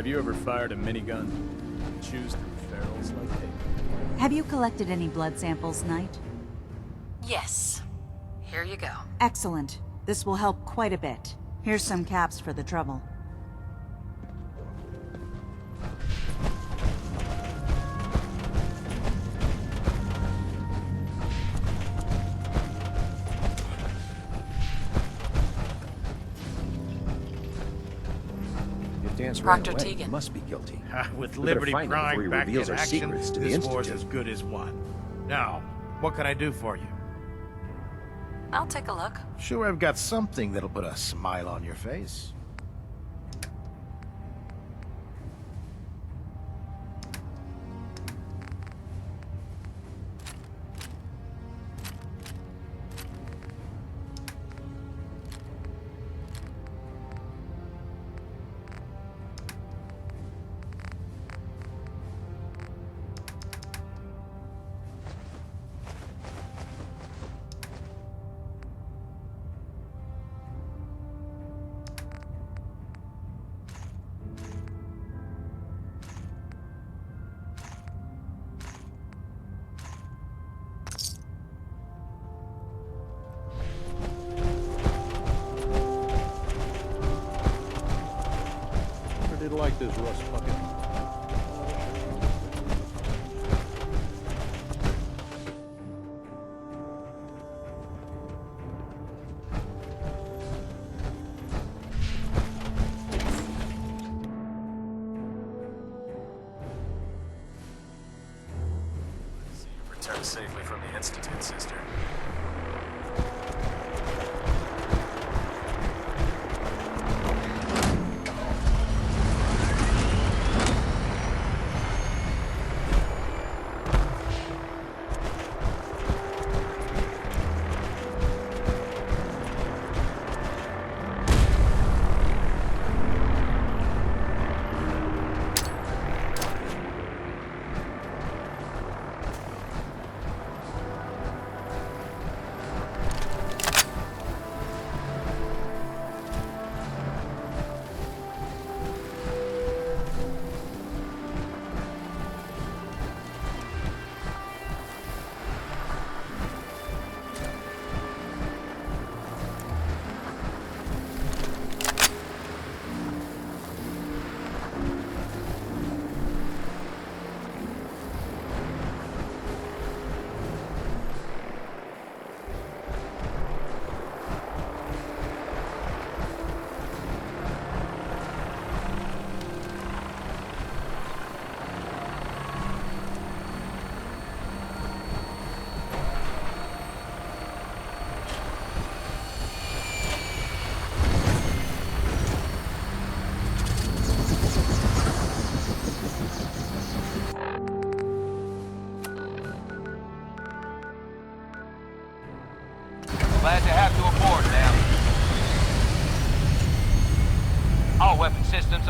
Have you ever fired a minigun? Choose through ferrules like that? Have you collected any blood samples, Knight? Yes. Here you go. Excellent. This will help quite a bit. Here's some caps for the trouble. Proctor He Tegan. must be guilty. With We better Liberty find him before Prime he back reveals in our action, secrets to the this war's Institute. as good as won. Now, what can I do for you? I'll take a look. Sure, I've got something that'll put a smile on your face. Did like this rust bucket. Return safely from the Institute, sister.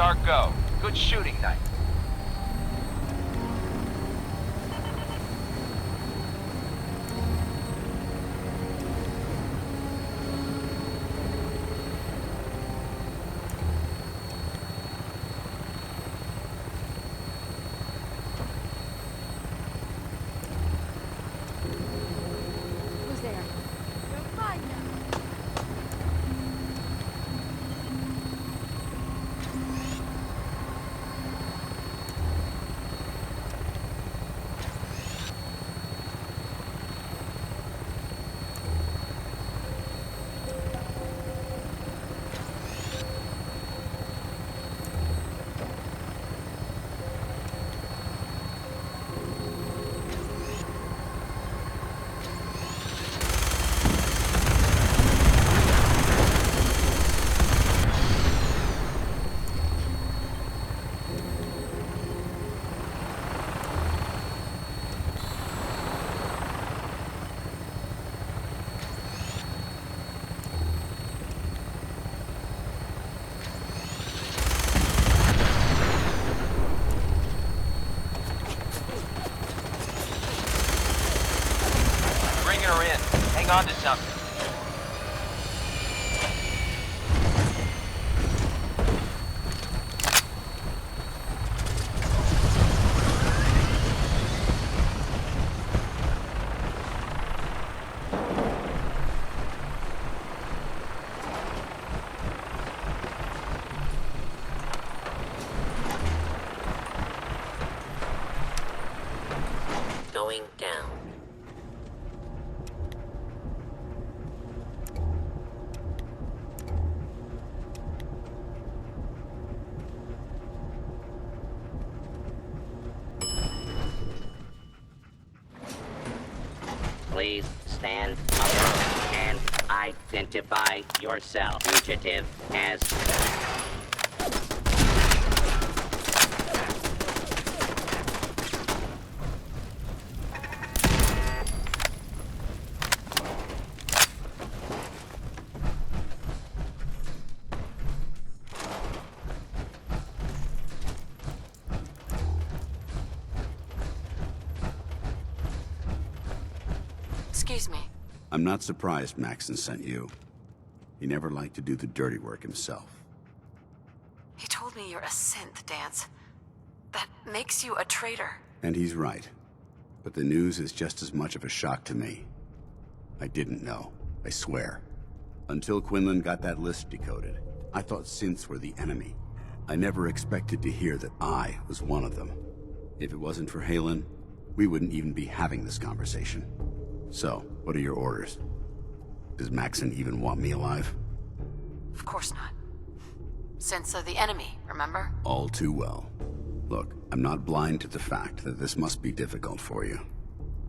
ASRock go. Good shooting night. Who's there? You're fine now. Bringing her in. Hang on to something. Going down. Please stand up and identify yourself. Fugitive as... Excuse me. I'm not surprised Maxon sent you. He never liked to do the dirty work himself. He told me you're a synth, Dance. That makes you a traitor. And he's right. But the news is just as much of a shock to me. I didn't know, I swear. Until Quinlan got that list decoded, I thought synths were the enemy. I never expected to hear that I was one of them. If it wasn't for Halen, we wouldn't even be having this conversation. So, what are your orders? Does Maxon even want me alive? Of course not. Synths are the enemy, remember? All too well. Look, I'm not blind to the fact that this must be difficult for you.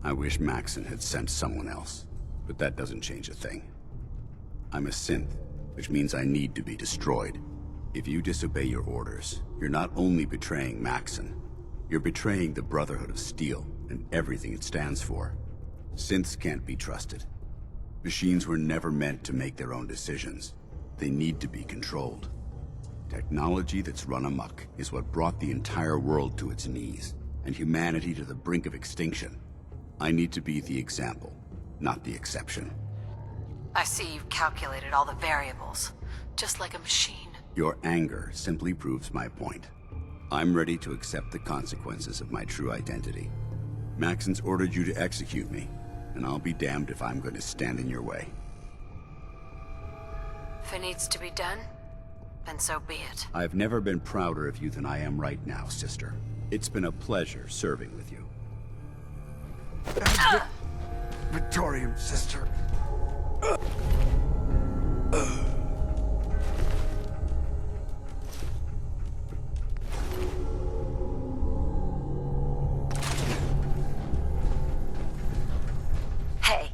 I wish Maxon had sent someone else, but that doesn't change a thing. I'm a synth, which means I need to be destroyed. If you disobey your orders, you're not only betraying Maxon, you're betraying the Brotherhood of Steel and everything it stands for. Synths can't be trusted. Machines were never meant to make their own decisions. They need to be controlled. Technology that's run amok is what brought the entire world to its knees, and humanity to the brink of extinction. I need to be the example, not the exception. I see you've calculated all the variables, just like a machine. Your anger simply proves my point. I'm ready to accept the consequences of my true identity. Maxon's ordered you to execute me, and I'll be damned if I'm going to stand in your way. If it needs to be done, then so be it. I've never been prouder of you than I am right now, sister. It's been a pleasure serving with you. Victorium, sister. Hey.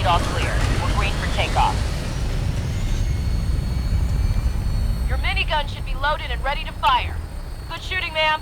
all clear. We're green for takeoff. Your minigun should be loaded and ready to fire. Good shooting, ma'am.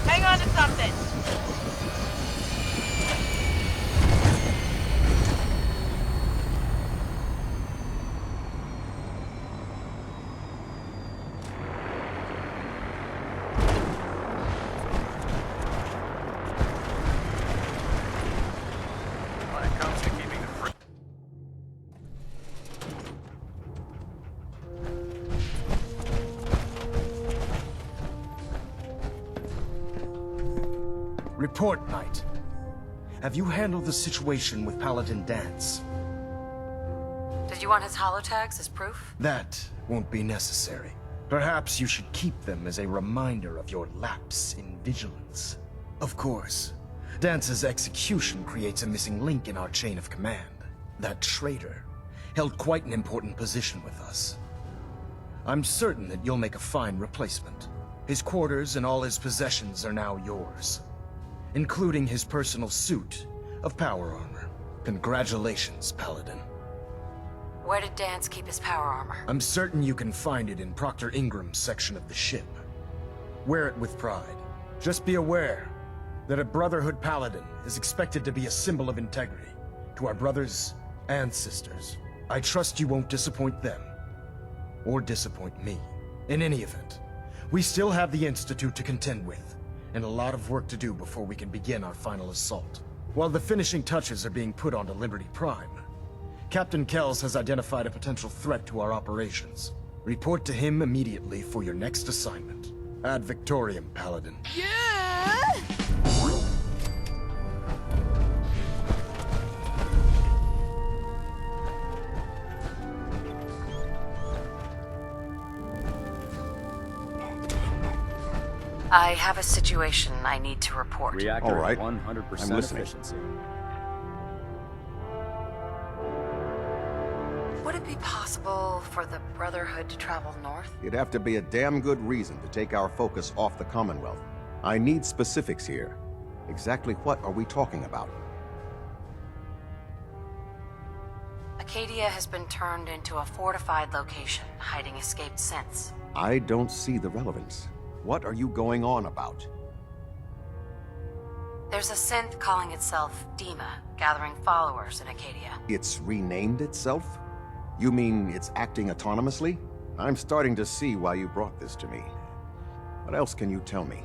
Hang on to something. When it comes to keeping the free... Report, Knight. Have you handled the situation with Paladin Dance? Did you want his holotags as proof? That won't be necessary. Perhaps you should keep them as a reminder of your lapse in vigilance. Of course, Dance's execution creates a missing link in our chain of command. That traitor held quite an important position with us. I'm certain that you'll make a fine replacement. His quarters and all his possessions are now yours, including his personal suit of power armor. Congratulations, Paladin. Where did Dance keep his power armor? I'm certain you can find it in Proctor Ingram's section of the ship. Wear it with pride. Just be aware that a Brotherhood Paladin is expected to be a symbol of integrity to our brothers and sisters. I trust you won't disappoint them, or disappoint me. In any event, we still have the Institute to contend with, and a lot of work to do before we can begin our final assault. While the finishing touches are being put onto Liberty Prime, Captain Kells has identified a potential threat to our operations. Report to him immediately for your next assignment. Ad Victoriam, Paladin. I have a situation I need to report. Reactor All right. 100% I'm listening. efficiency. Would it be possible for the Brotherhood to travel north? It'd have to be a damn good reason to take our focus off the Commonwealth. I need specifics here. Exactly what are we talking about? Acadia has been turned into a fortified location, hiding escaped synths. I don't see the relevance. What are you going on about? There's a synth calling itself Dima, gathering followers in Acadia. It's renamed itself? You mean it's acting autonomously? I'm starting to see why you brought this to me. What else can you tell me?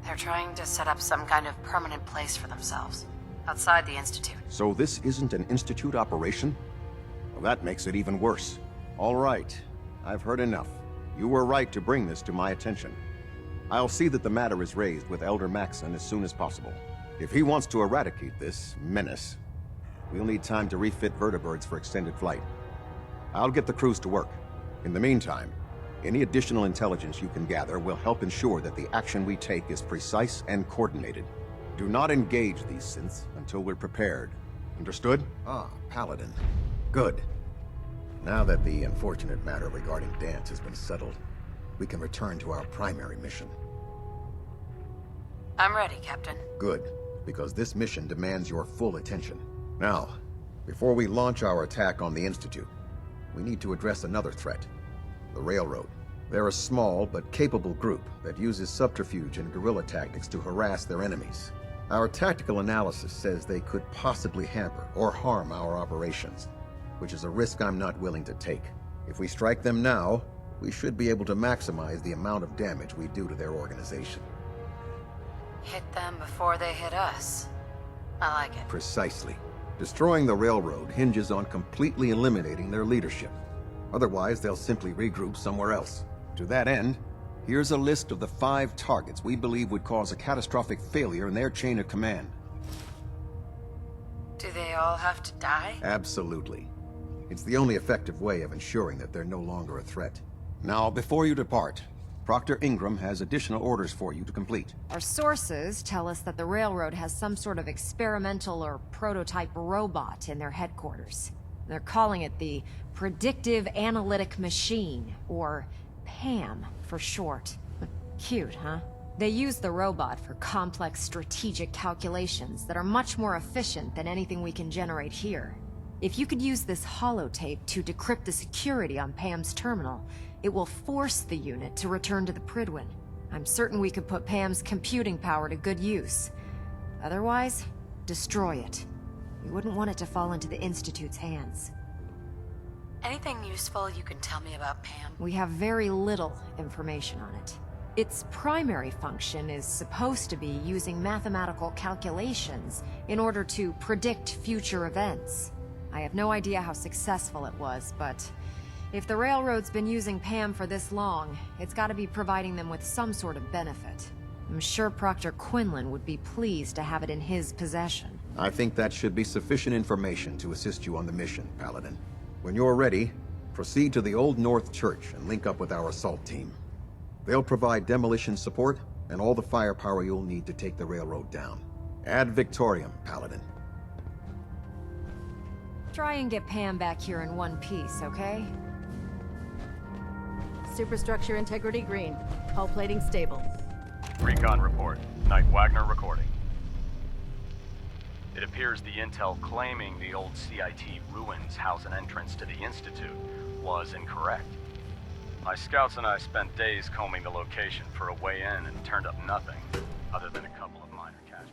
They're trying to set up some kind of permanent place for themselves, outside the Institute. So this isn't an Institute operation? Well, that makes it even worse. All right, I've heard enough. You were right to bring this to my attention. I'll see that the matter is raised with Elder Maxon as soon as possible. If he wants to eradicate this menace, we'll need time to refit vertibirds for extended flight. I'll get the crews to work. In the meantime, Any additional intelligence you can gather will help ensure that the action we take is precise and coordinated. Do not engage these synths until we're prepared. Understood? Ah, Paladin. Good. Now that the unfortunate matter regarding Dance has been settled, we can return to our primary mission. I'm ready, Captain. Good, because this mission demands your full attention. Now, before we launch our attack on the Institute, we need to address another threat. The Railroad. They're a small but capable group that uses subterfuge and guerrilla tactics to harass their enemies. Our tactical analysis says they could possibly hamper or harm our operations, which is a risk I'm not willing to take. If we strike them now, we should be able to maximize the amount of damage we do to their organization. Hit them before they hit us. I like it. Precisely. Destroying the Railroad hinges on completely eliminating their leadership. Otherwise, they'll simply regroup somewhere else. To that end, here's a list of the 5 targets we believe would cause a catastrophic failure in their chain of command. Do they all have to die? Absolutely. It's the only effective way of ensuring that they're no longer a threat. Now, before you depart, Proctor Ingram has additional orders for you to complete. Our sources tell us that the Railroad has some sort of experimental or prototype robot in their headquarters. They're calling it the Predictive Analytic Machine, or PAM for short. Cute, huh? They use the robot for complex strategic calculations that are much more efficient than anything we can generate here. If you could use this holotape to decrypt the security on PAM's terminal, it will force the unit to return to the Pridwin. I'm certain we could put PAM's computing power to good use. Otherwise, destroy it. We wouldn't want it to fall into the Institute's hands. Anything useful you can tell me about Pam? We have very little information on it. Its primary function is supposed to be using mathematical calculations in order to predict future events. I have no idea how successful it was, but if the Railroad's been using Pam for this long, it's got to be providing them with some sort of benefit. I'm sure Proctor Quinlan would be pleased to have it in his possession. I think that should be sufficient information to assist you on the mission, Paladin. When you're ready, proceed to the Old North Church and link up with our assault team. They'll provide demolition support and all the firepower you'll need to take the Railroad down. Ad Victoriam, Paladin. Try and get Pam back here in one piece, okay? Superstructure integrity green. Hull plating stable. Recon report. Knight Wagner recording. It appears the intel claiming the old CIT ruins house an entrance to the Institute was incorrect. My scouts and I spent days combing the location for a way in and turned up nothing, other than a couple of minor casualties.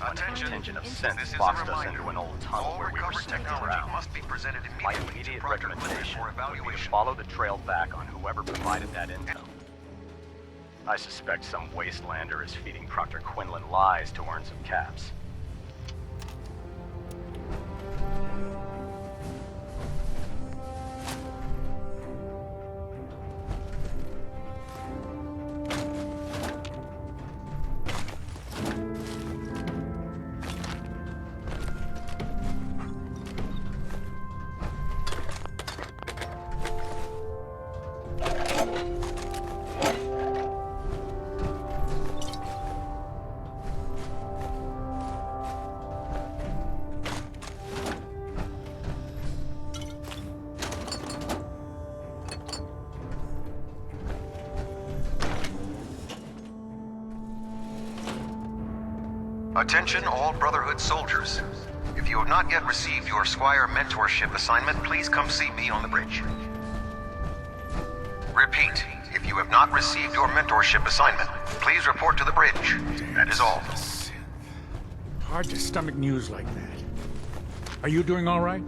Attention. A contingent of synths boxed us into an old tunnel where we were sneaking around. Must be presented My immediately immediate to Proctor Quinlan recommendation for would be to evaluation. follow the trail back on whoever provided that intel. I suspect some wastelander is feeding Proctor Quinlan lies to earn some caps. Attention all Brotherhood soldiers. If you have not yet received your Squire mentorship assignment, please come see me on the bridge. Repeat, if you have not received your mentorship assignment, please report to the bridge. That is all. Hard to stomach news like that. Are you doing all right?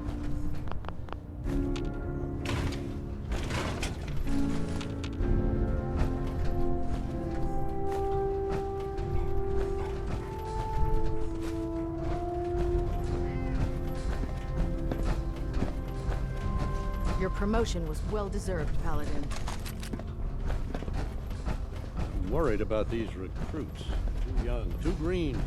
Your promotion was well-deserved, Paladin. I'm worried about these recruits. Too young, too green.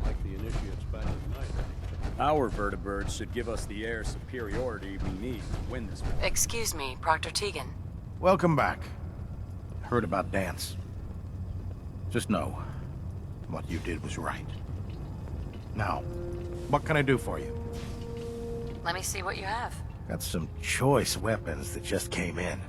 Like the initiates back in Night. Our vertibirds should give us the air superiority we need to win this war. Excuse me, Proctor Tegan. Welcome back. Heard about Dance. Just know, what you did was right. Now, what can I do for you? Let me see what you have. Got some choice weapons that just came in.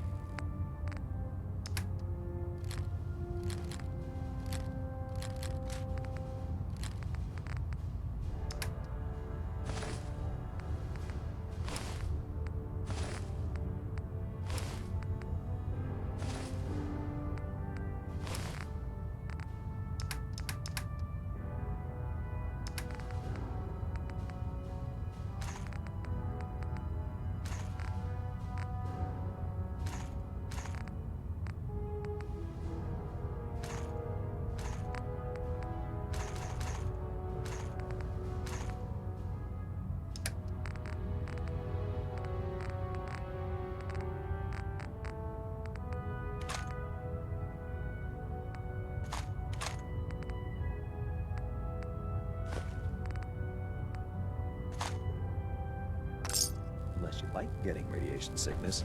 Unless you like getting radiation sickness,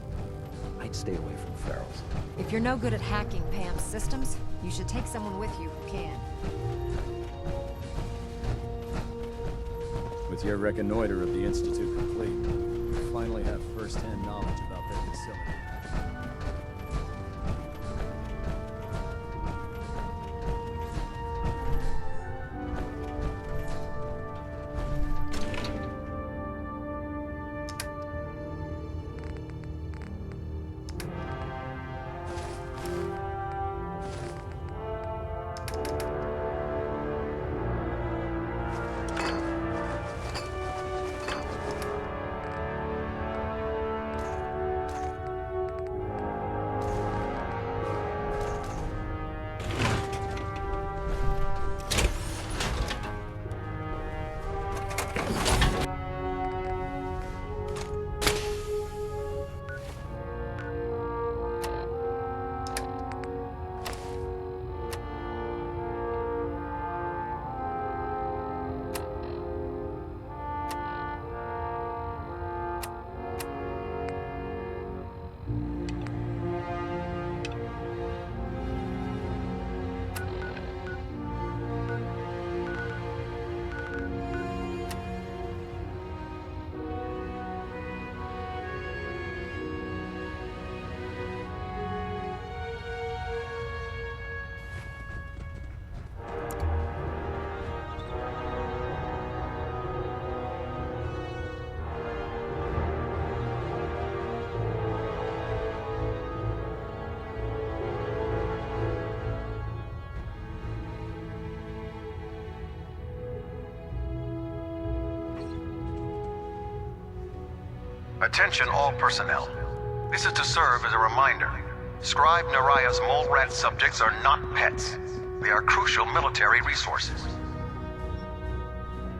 I'd stay away from ferals. If you're no good at hacking Pam's systems, you should take someone with you who can. With your reconnoiter of the Institute complete, you finally have first-hand knowledge about their facility. Attention all personnel. This is to serve as a reminder. Scribe Naraya's mole rat subjects are not pets. They are crucial military resources.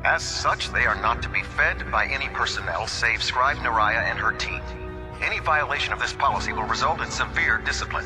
As such, they are not to be fed by any personnel save Scribe Naraya and her team. Any violation of this policy will result in severe discipline.